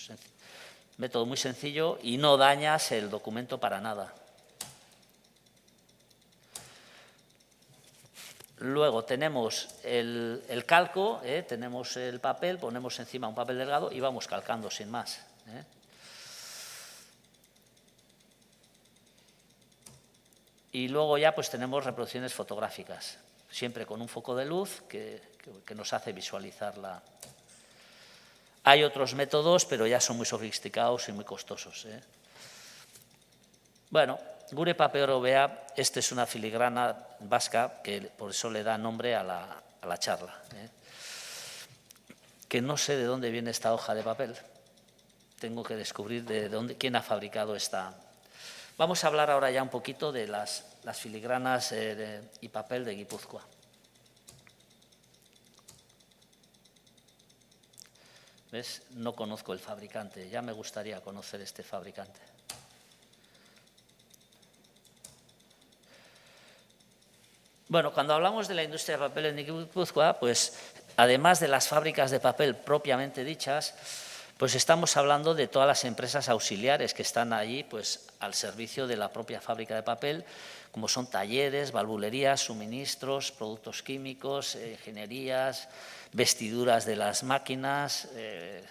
método muy sencillo y no dañas el documento para nada. Luego tenemos el calco, tenemos el papel, ponemos encima un papel delgado y vamos calcando sin más. Y luego ya pues tenemos reproducciones fotográficas, siempre con un foco de luz que nos hace visualizarla. Hay otros métodos, pero ya son muy sofisticados y muy costosos. Bueno, gure paper hobea, esta es una filigrana vasca, que por eso le da nombre a la charla. Que no sé de dónde viene esta hoja de papel. Tengo que descubrir quién ha fabricado esta. Vamos a hablar ahora ya un poquito de las filigranas y papel de Guipúzcoa. ¿Ves? No conozco el fabricante, ya me gustaría conocer este fabricante. Bueno, cuando hablamos de la industria de papel en Guipúzcoa, pues además de las fábricas de papel propiamente dichas, pues estamos hablando de todas las empresas auxiliares que están allí pues, al servicio de la propia fábrica de papel, como son talleres, valvulerías, suministros, productos químicos, ingenierías, vestiduras de las máquinas, el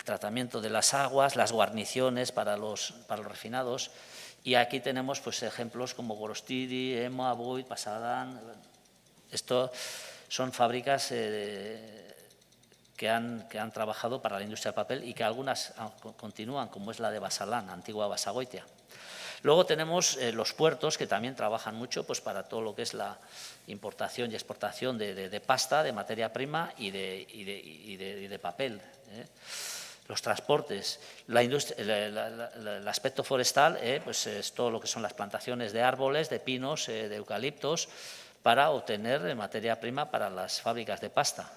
tratamiento de las aguas, las guarniciones para los refinados. Y aquí tenemos pues, ejemplos como Gorostidi, Ema, Boyd, Pasadán. Esto son fábricas que han trabajado para la industria del papel y que algunas continúan, como es la de Basalán, antigua Basagoitia. Luego tenemos los puertos, que también trabajan mucho pues, para todo lo que es la importación y exportación de pasta, de materia prima y de papel. Los transportes, el aspecto forestal, pues es todo lo que son las plantaciones de árboles, de pinos, de eucaliptos, para obtener materia prima para las fábricas de pasta.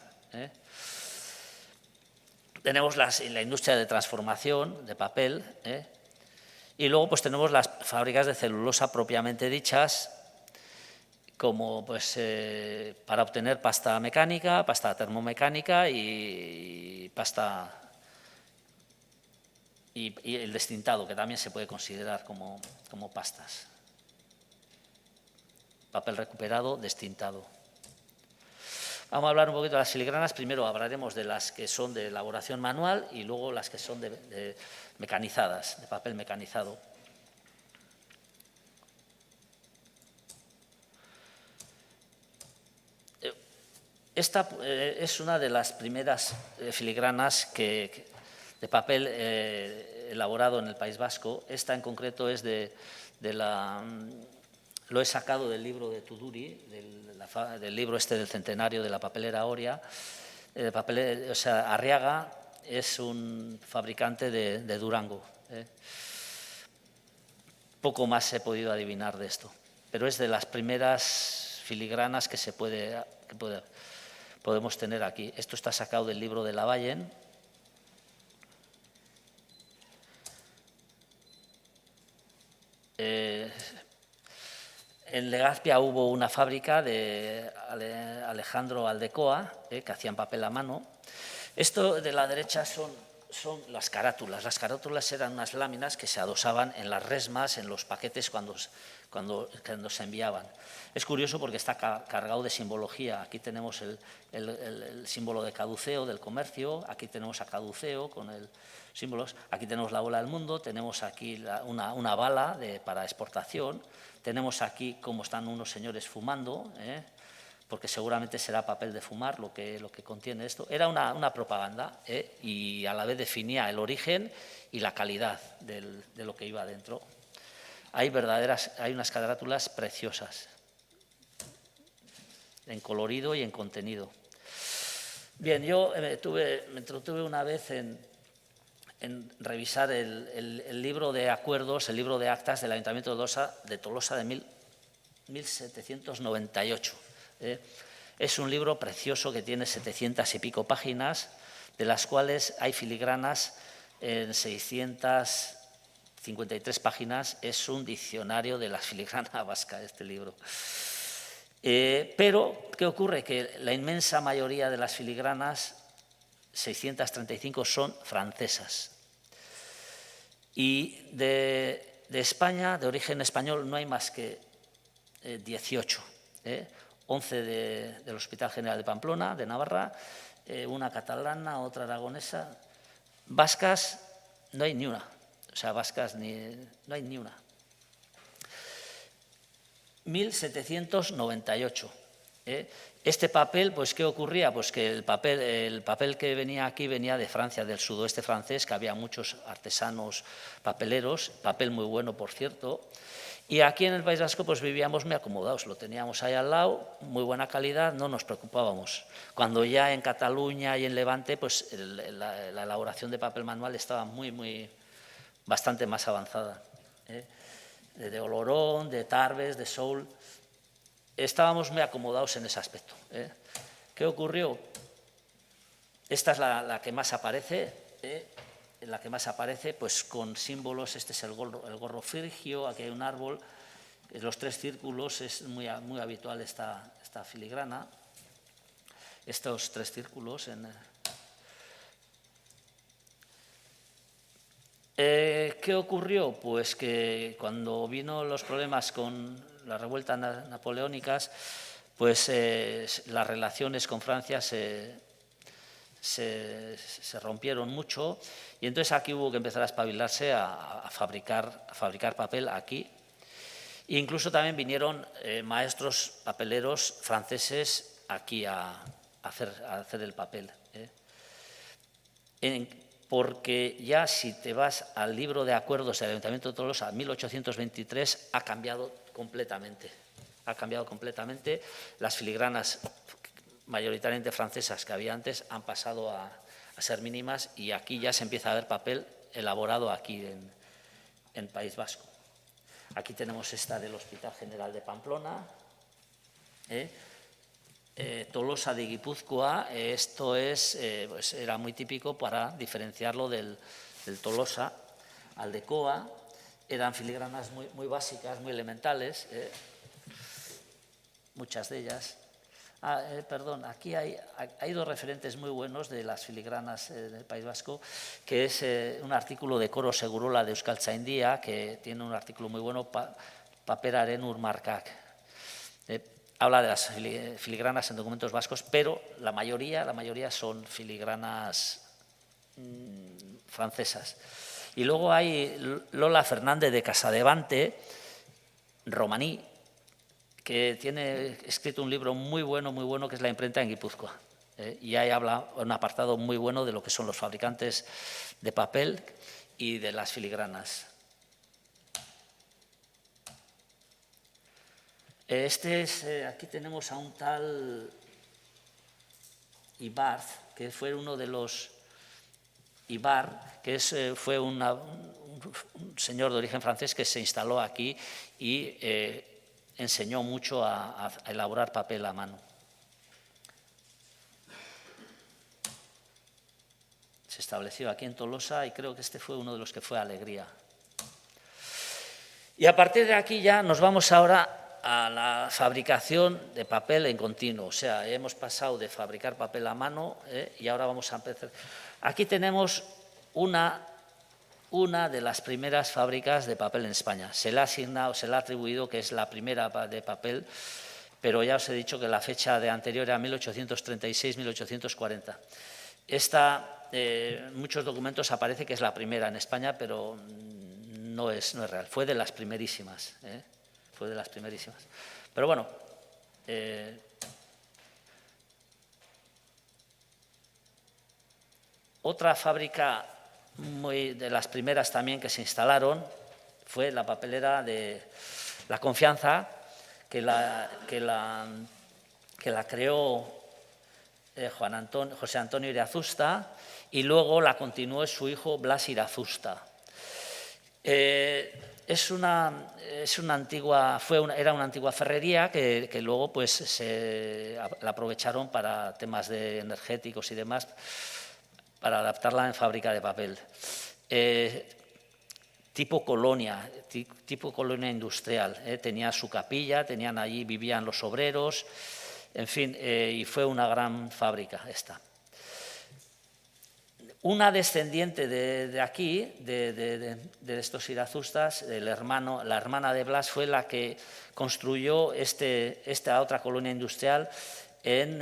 Tenemos la industria de transformación de papel, y luego pues tenemos las fábricas de celulosa propiamente dichas, como pues para obtener pasta mecánica, pasta termomecánica y pasta y el destintado, que también se puede considerar como pastas. Papel recuperado, destintado. Vamos a hablar un poquito de las filigranas. Primero hablaremos de las que son de elaboración manual y luego las que son de mecanizadas, de papel mecanizado. Esta es una de las primeras filigranas de papel elaborado en el País Vasco. Esta en concreto es lo he sacado del libro de Tuduri, del libro este del centenario de la papelera Oria. Arriaga es un fabricante de Durango. Poco más he podido adivinar de esto, pero es de las primeras filigranas que podemos tener aquí. Esto está sacado del libro de Lavallen. En Legazpia hubo una fábrica de Alejandro Aldecoa, que hacían papel a mano. Esto de la derecha son las carátulas. Las carátulas eran unas láminas que se adosaban en las resmas, en los paquetes cuando se enviaban. Es curioso porque está cargado de simbología. Aquí tenemos el símbolo de caduceo, del comercio. Aquí tenemos a caduceo con el símbolos. Aquí tenemos la bola del mundo. Tenemos aquí una bala para exportación. Tenemos aquí cómo están unos señores fumando, porque seguramente será papel de fumar lo que contiene esto. Era una propaganda y a la vez definía el origen y la calidad de lo que iba dentro. Hay unas carátulas preciosas, en colorido y en contenido. Bien, yo me entretuve una vez en revisar el libro de acuerdos, el libro de actas del Ayuntamiento de Tolosa de 1798. Es un libro precioso que tiene 700 y pico páginas, de las cuales hay filigranas en 653 páginas. Es un diccionario de la filigrana vasca, este libro. Pero, ¿qué ocurre? Que la inmensa mayoría de las filigranas, 635, son francesas. Y de España, de origen español, no hay más que 18. 11 del Hospital General de Pamplona, de Navarra, una catalana, otra aragonesa. Vascas no hay ni una. O sea, vascas no hay ni una. 1798. Este papel, pues, ¿qué ocurría? Pues que el papel que venía aquí venía de Francia, del sudoeste francés, que había muchos artesanos papeleros, papel muy bueno, por cierto. Y aquí en el País Vasco pues vivíamos muy acomodados, lo teníamos ahí al lado, muy buena calidad, no nos preocupábamos. Cuando ya en Cataluña y en Levante pues la elaboración de papel manual estaba bastante más avanzada. De Olorón, de Tarbes, de Soul, estábamos muy acomodados en ese aspecto. ¿Qué ocurrió? Esta es la que más aparece. La que más aparece, pues con símbolos. Este es el gorro frigio, aquí hay un árbol, los 3 círculos, es muy habitual esta filigrana, estos 3 círculos. ¿Qué ocurrió? Pues que cuando vino los problemas con las revueltas napoleónicas, pues las relaciones con Francia se rompieron mucho y entonces aquí hubo que empezar a espabilarse a fabricar papel aquí. E incluso también vinieron maestros papeleros franceses aquí a hacer el papel. Porque ya si te vas al libro de acuerdos del Ayuntamiento de Tolosa, 1823, ha cambiado completamente. Ha cambiado completamente. Las filigranas mayoritariamente francesas que había antes han pasado a ser mínimas y aquí ya se empieza a ver papel elaborado aquí en País Vasco. Aquí tenemos esta del Hospital General de Pamplona. Tolosa de Guipúzcoa, esto pues era muy típico para diferenciarlo del Tolosa. Aldecoa, eran filigranas muy básicas, muy elementales, muchas de ellas. Perdón, aquí hay 2 referentes muy buenos de las filigranas del País Vasco, que es un artículo de Coro Segurola de Euskaltzaindia, que tiene un artículo muy bueno, Paperaren Urmarkak. Habla de las filigranas en documentos vascos, pero la mayoría son filigranas francesas. Y luego hay Lola Fernández de Casadevante, romaní, que tiene escrito un libro muy bueno, que es La imprenta en Guipúzcoa. Y ahí habla un apartado muy bueno de lo que son los fabricantes de papel y de las filigranas. Aquí tenemos a un tal Ibar, que fue uno de los Ibar, que fue un señor de origen francés que se instaló aquí y enseñó mucho a elaborar papel a mano. Se estableció aquí en Tolosa y creo que este fue uno de los que fue a Alegría. Y a partir de aquí ya nos vamos ahora a la fabricación de papel en continuo. O sea, hemos pasado de fabricar papel a mano y ahora vamos a empezar. Aquí tenemos una de las primeras fábricas de papel en España. Se le ha asignado, se le ha atribuido que es la primera de papel, pero ya os he dicho que la fecha de anterior era 1836-1840. Esta, muchos documentos aparece que es la primera en España, pero no es real. Fue de las primerísimas. Fue de las primerísimas. Pero bueno, otra fábrica de las primeras también que se instalaron fue la papelera de La Confianza, que la creó José Antonio Irazusta, y luego la continuó su hijo Blas Irazusta. Era una antigua ferrería que luego pues la aprovecharon para temas de energéticos y demás, para adaptarla en fábrica de papel. Tipo colonia industrial. Tenía su capilla, allí vivían los obreros, en fin, y fue una gran fábrica esta. Una descendiente de aquí, de estos Irazustas, la hermana de Blas, fue la que construyó esta otra colonia industrial en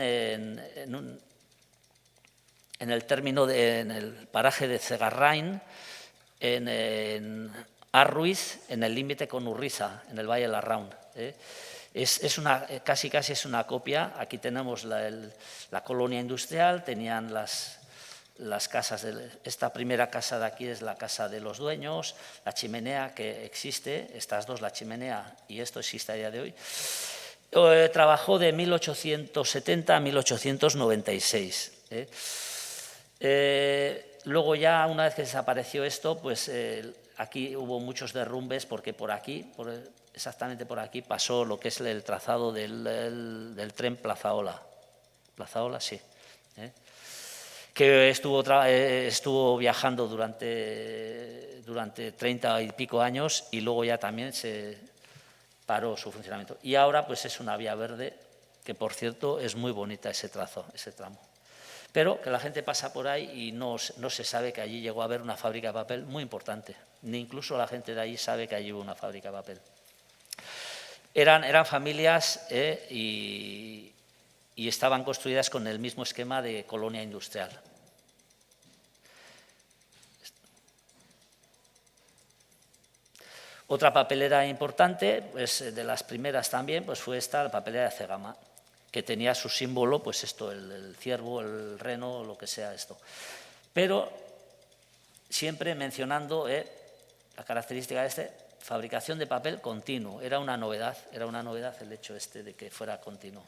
el paraje de Cegarrain, en Arruiz, en el límite con Urriza, en el Valle de Larraun. Casi es una copia. Aquí tenemos la colonia industrial, tenían las casas. Esta primera casa de aquí es la casa de los dueños, la chimenea que existe, estas dos, la chimenea y esto existe a día de hoy. Trabajó de 1870 a 1896. Luego ya, una vez que desapareció esto, pues aquí hubo muchos derrumbes porque exactamente por aquí pasó lo que es el trazado del tren Plazaola. Plazaola, sí. Que estuvo viajando durante 30 y pico años y luego ya también se paró su funcionamiento. Y ahora pues es una vía verde que, por cierto, es muy bonita ese tramo. Pero que la gente pasa por ahí y no se sabe que allí llegó a haber una fábrica de papel muy importante. Ni incluso la gente de allí sabe que allí hubo una fábrica de papel. Eran familias y estaban construidas con el mismo esquema de colonia industrial. Otra papelera importante, pues de las primeras también, pues fue esta, la papelera de Cegama, que tenía su símbolo, pues esto, el ciervo, el reno, lo que sea esto. Pero siempre mencionando la característica de fabricación de papel continuo. Era una novedad el hecho de que fuera continuo.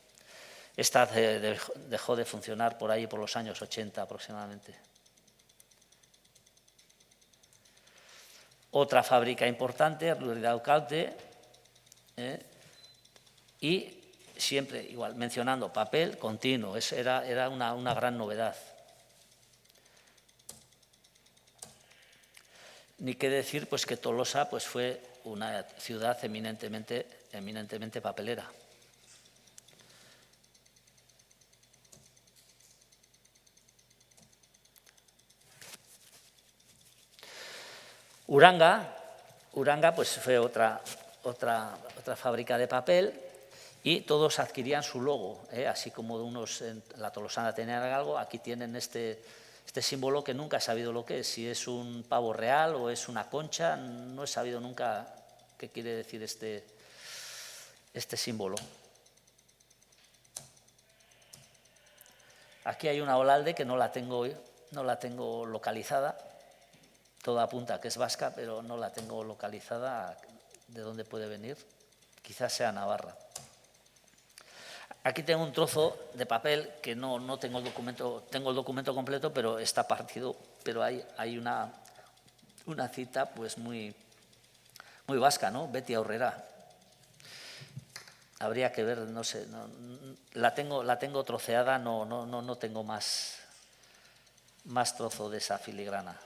Esta dejó de funcionar por ahí por los años 80 aproximadamente. Otra fábrica importante, Ruidalcalte, y siempre igual, mencionando papel continuo. Era una gran novedad. Ni qué decir pues que Tolosa pues fue una ciudad eminentemente papelera. Uranga pues fue otra fábrica de papel y todos adquirían su logo, así como unos en la Tolosana tenían algo, aquí tienen este símbolo que nunca he sabido lo que es, si es un pavo real o es una concha, no he sabido nunca qué quiere decir este símbolo. Aquí hay una Olalde que no la tengo localizada. Todo apunta que es vasca, pero no la tengo localizada de dónde puede venir. Quizás sea Navarra. Aquí tengo un trozo de papel que no tengo el documento, tengo el documento completo, pero está partido. Pero hay una cita pues muy vasca, ¿no? Beti Aurrera. Habría que ver, no sé, la tengo troceada, no tengo más trozo de esa filigrana.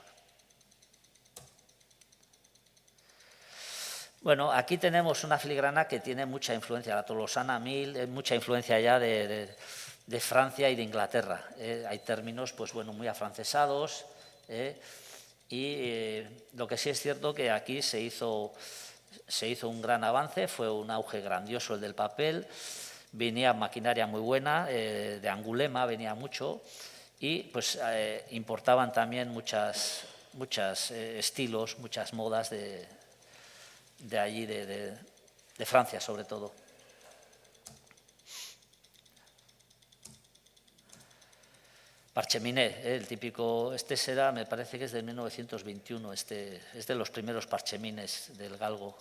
Bueno, aquí tenemos una filigrana que tiene mucha influencia, la Tolosana 1000, mucha influencia ya de Francia y de Inglaterra. Hay términos pues, bueno, muy afrancesados y lo que sí es cierto que aquí se hizo un gran avance, fue un auge grandioso el del papel, venía maquinaria muy buena, de Angulema venía mucho y pues importaban también muchos estilos, muchas modas de allí, de Francia sobre todo. Parcheminé, el típico, este será, me parece que es de 1921, es de los primeros parchemines del galgo.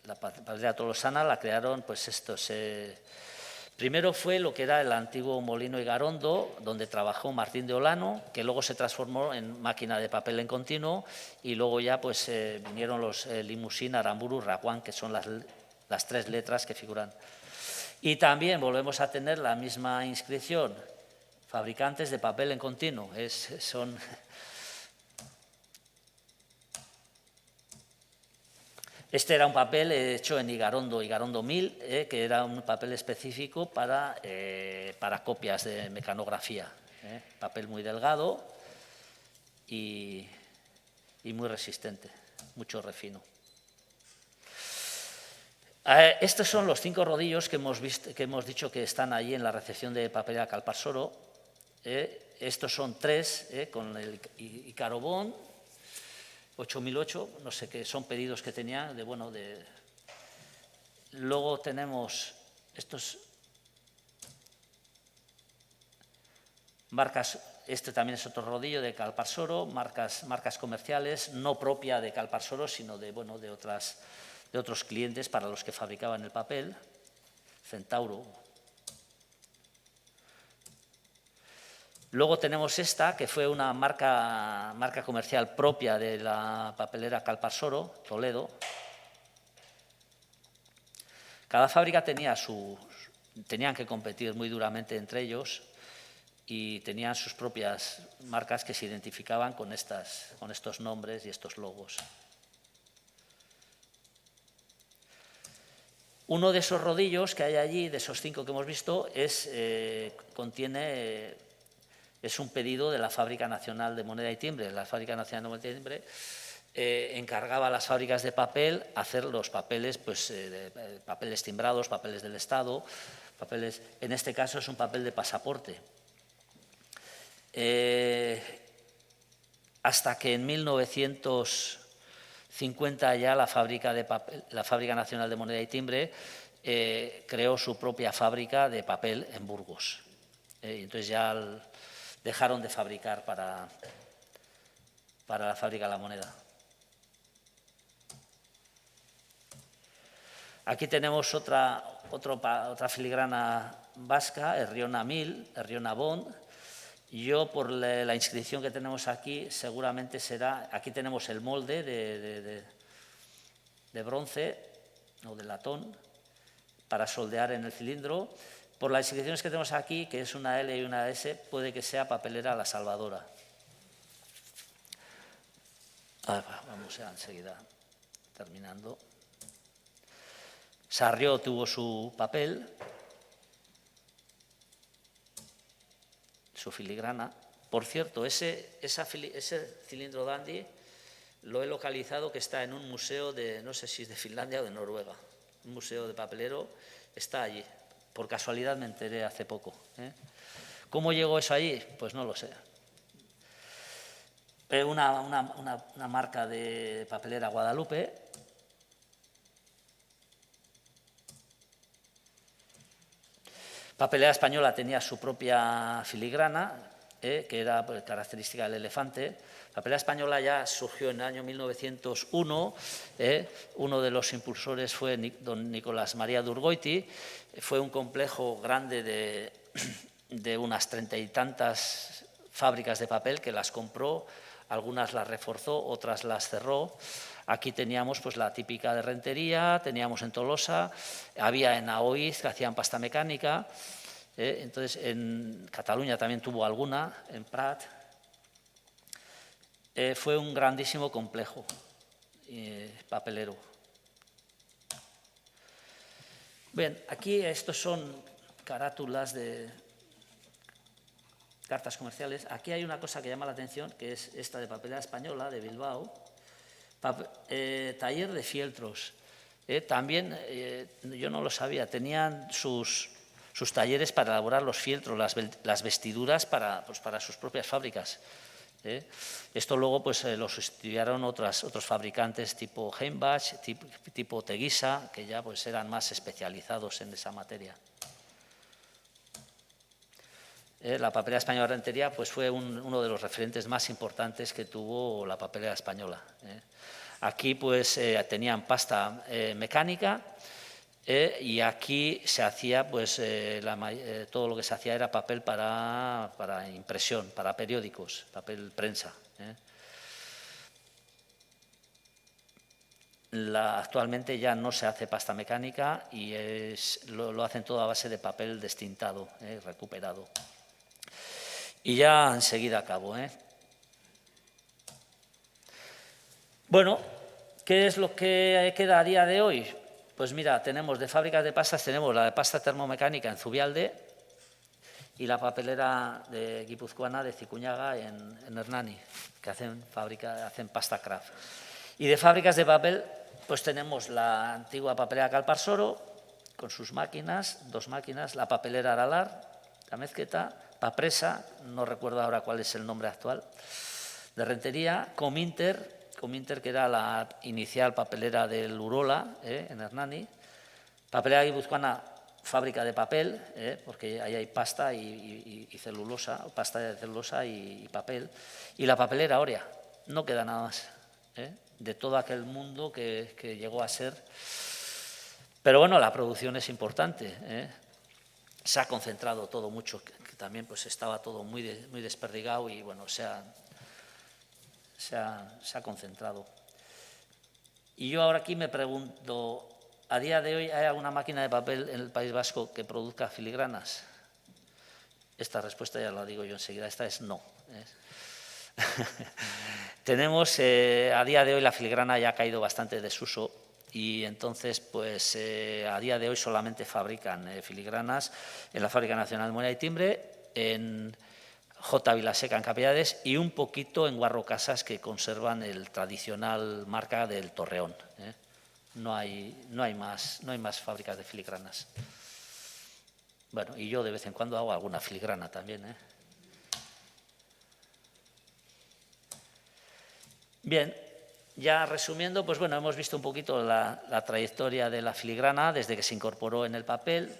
La papelera tolosana la crearon, pues estos. Primero fue lo que era el antiguo molino Igarondo, donde trabajó Martín de Olano, que luego se transformó en máquina de papel en continuo, y luego ya pues vinieron los Limousin, Aramburu, Raguán, que son las tres letras que figuran. Y también volvemos a tener la misma inscripción, fabricantes de papel en continuo, son... Este era un papel hecho en Igarondo 1000, que era un papel específico para copias de mecanografía. Papel muy delgado y muy resistente, mucho refino. Estos son los 5 rodillos que hemos dicho que están allí en la recepción de papelera Calparsoro. Estos son 3 con el Icarobón. 8008, no sé qué, son pedidos que tenía Luego tenemos estos marcas, este también es otro rodillo de Calparsoro, marcas comerciales, no propia de Calparsoro, sino de otros clientes para los que fabricaban el papel, Centauro. Luego tenemos esta, que fue una marca comercial propia de la papelera Calparsoro, Toledo. Cada fábrica tenían que competir muy duramente entre ellos y tenían sus propias marcas que se identificaban con estos nombres y estos logos. Uno de esos rodillos que hay allí, de esos 5 que hemos visto, contiene... Es un pedido de la Fábrica Nacional de Moneda y Timbre. La Fábrica Nacional de Moneda y Timbre encargaba a las fábricas de papel hacer los papeles, pues, papeles timbrados, papeles del Estado, papeles. En este caso es un papel de pasaporte. Hasta que en 1950 ya la Fábrica Nacional de Moneda y Timbre creó su propia fábrica de papel en Burgos. Entonces ya dejaron de fabricar para la fábrica de la moneda. Aquí tenemos otra filigrana vasca, Herriona 1000, Herriona Bond. Yo, por la inscripción que tenemos aquí, seguramente será... Aquí tenemos el molde de bronce o de latón para soldear en el cilindro. Por las inscripciones que tenemos aquí, que es una L y una S, puede que sea papelera La Salvadora. Vamos ya enseguida terminando. Sarrió tuvo su papel, su filigrana. Por cierto, ese cilindro dandy lo he localizado, que está en un museo no sé si es de Finlandia o de Noruega. Un museo de papelero está allí. Por casualidad me enteré hace poco. ¿Cómo llegó eso allí? Pues no lo sé. Una marca de papelera Guadalupe. Papelera española tenía su propia filigrana, que era característica del elefante. Papelera española ya surgió en el año 1901. Uno de los impulsores fue don Nicolás María de Urgoiti. Fue un complejo grande de unas 30 y tantas fábricas de papel que las compró, algunas las reforzó, otras las cerró. Aquí teníamos pues la típica de Rentería, teníamos en Tolosa, había en Aoiz que hacían pasta mecánica. Entonces en Cataluña también tuvo alguna, en Prat. fue un grandísimo complejo papelero. Bien, aquí estos son carátulas de cartas comerciales. Aquí hay una cosa que llama la atención, que es esta de Papelera Española, de Bilbao, taller de fieltros. También, yo no lo sabía, tenían sus talleres para elaborar los fieltros, las vestiduras para sus propias fábricas. Esto luego pues, lo sustituyeron otros fabricantes tipo Heimbach, tipo Teguisa, que ya pues, eran más especializados en esa materia. La papelera española Rentería pues, fue uno de los referentes más importantes que tuvo la papelera española. Aquí pues, tenían pasta mecánica y aquí se hacía, pues, todo lo que se hacía era papel para impresión, para periódicos, papel prensa. Actualmente ya no se hace pasta mecánica y lo hacen todo a base de papel destintado, recuperado. Y ya enseguida acabo. Bueno, ¿qué es lo que queda a día de hoy? Pues mira, tenemos de fábricas de pastas, tenemos la de pasta termomecánica en Zubialde y la papelera de guipuzcoana de Zicuñaga en Hernani, que hacen pasta craft. Y de fábricas de papel, pues tenemos la antigua papelera Calparsoro, con sus máquinas, 2 máquinas, la papelera Aralar, la Mezqueta, Papresa, no recuerdo ahora cuál es el nombre actual, de Rentería, Cominter, que era la inicial papelera del Urola, en Hernani, papelera guipuzcoana, fábrica de papel, porque ahí hay pasta y celulosa, pasta de celulosa y papel, y la papelera Oria, no queda nada más, de todo aquel mundo que llegó a ser. Pero bueno, la producción es importante, se ha concentrado todo mucho, que también pues estaba todo muy desperdigado y bueno, se ha concentrado. Y yo ahora aquí me pregunto, ¿a día de hoy hay alguna máquina de papel en el País Vasco que produzca filigranas? Esta respuesta ya la digo yo enseguida, esta es no. Tenemos, a día de hoy la filigrana ya ha caído bastante de desuso y entonces pues a día de hoy solamente fabrican filigranas en la Fábrica Nacional de Moneda y Timbre, en J. Vilaseca en Capellares y un poquito en Guarro Casas, que conservan el tradicional marca del Torreón. No hay más fábricas de filigranas. Bueno, y yo de vez en cuando hago alguna filigrana también. Bien, ya resumiendo, pues bueno, hemos visto un poquito la trayectoria de la filigrana desde que se incorporó en el papel.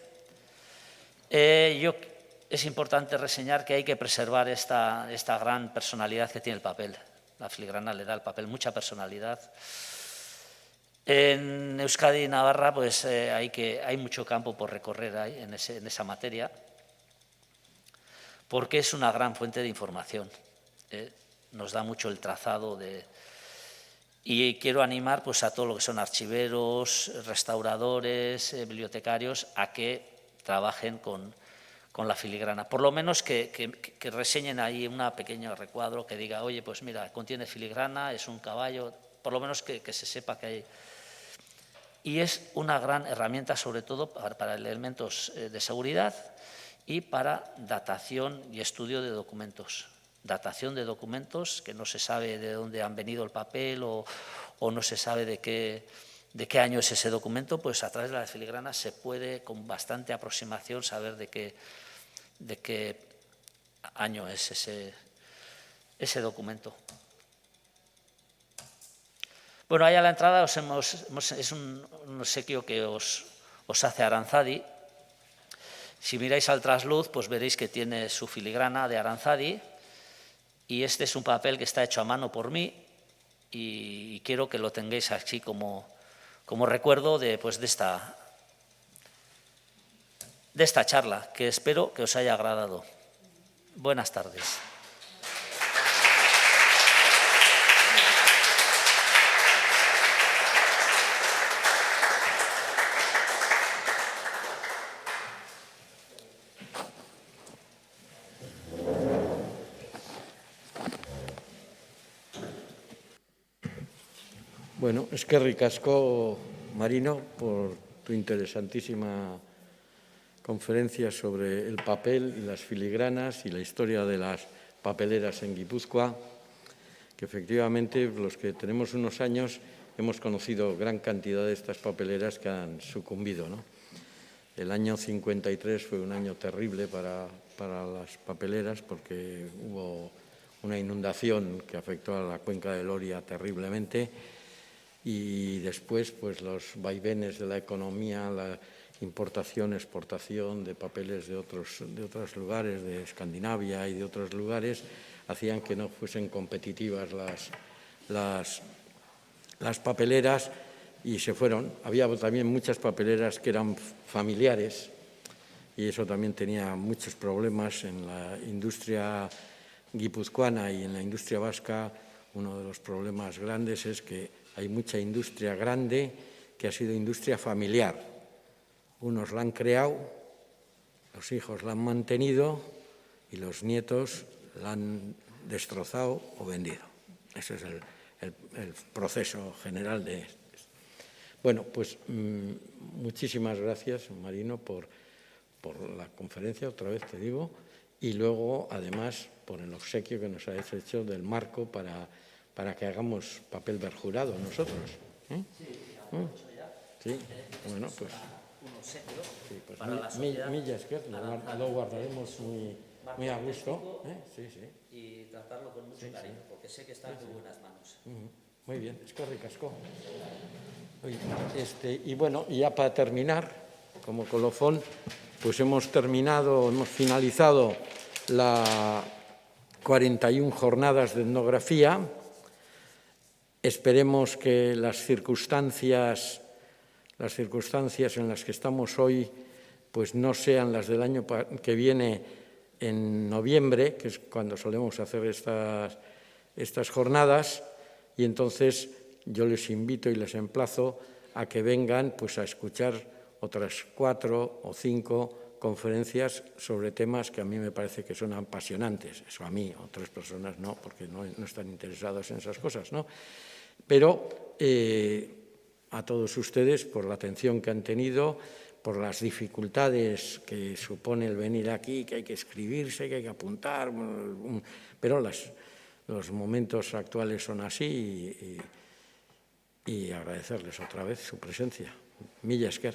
Es importante reseñar que hay que preservar esta gran personalidad que tiene el papel. La filigrana le da al papel mucha personalidad. En Euskadi y Navarra pues, hay mucho campo por recorrer ahí en esa materia, porque es una gran fuente de información. Nos da mucho el trazado y quiero animar pues, a todo lo que son archiveros, restauradores, bibliotecarios, a que trabajen con la filigrana. Por lo menos que reseñen ahí un pequeño recuadro que diga, oye, pues mira, contiene filigrana, es un caballo, por lo menos que se sepa que hay. Y es una gran herramienta, sobre todo para elementos de seguridad y para datación y estudio de documentos. Datación de documentos, que no se sabe de dónde han venido el papel o no se sabe de qué año es ese documento, pues a través de la filigrana se puede con bastante aproximación saber de qué año es ese documento. Bueno, ahí a la entrada es un obsequio que os hace Aranzadi. Si miráis al trasluz, pues veréis que tiene su filigrana de Aranzadi y este es un papel que está hecho a mano por mí y quiero que lo tengáis así como recuerdo de esta charla, que espero que os haya agradado. Buenas tardes. Bueno, eskerrik asko, Marino, por tu interesantísima conferencia sobre el papel y las filigranas y la historia de las papeleras en Guipúzcoa, que efectivamente los que tenemos unos años hemos conocido gran cantidad de estas papeleras que han sucumbido, ¿no? El año 53 fue un año terrible para las papeleras porque hubo una inundación que afectó a la cuenca del Oria terriblemente y después pues los vaivenes de la economía, la importación, exportación de papeles de otros lugares, de Escandinavia y de otros lugares, hacían que no fuesen competitivas las papeleras y se fueron. Había también muchas papeleras que eran familiares y eso también tenía muchos problemas en la industria guipuzcoana y en la industria vasca. Uno de los problemas grandes es que hay mucha industria grande que ha sido industria familiar. Unos la han creado, los hijos la han mantenido y los nietos la han destrozado o vendido. Ese es el proceso general de esto. Bueno, pues muchísimas gracias, Marino, por la conferencia, otra vez te digo, y luego, además, por el obsequio que nos habéis hecho del marco para que hagamos papel perjurado nosotros. Sí, bueno, pues... Un obsequio pues para la sociedad. Millas, que lo guardaremos muy a gusto. Sí. Y tratarlo con mucho cariño, porque sé que está en buenas manos. Muy bien, eskerrik asko. Y bueno, y ya para terminar, como colofón, pues hemos finalizado las 41 jornadas de etnografía. Esperemos que las circunstancias en las que estamos hoy pues no sean las del año que viene en noviembre, que es cuando solemos hacer estas jornadas, y entonces yo les invito y les emplazo a que vengan pues a escuchar otras 4 o 5 conferencias sobre temas que a mí me parece que son apasionantes. Eso a mí, a otras personas no, porque no están interesados en esas cosas, ¿no? Pero a todos ustedes por la atención que han tenido, por las dificultades que supone el venir aquí, que hay que escribirse, que hay que apuntar, pero los momentos actuales son así y agradecerles otra vez su presencia. Mila esker.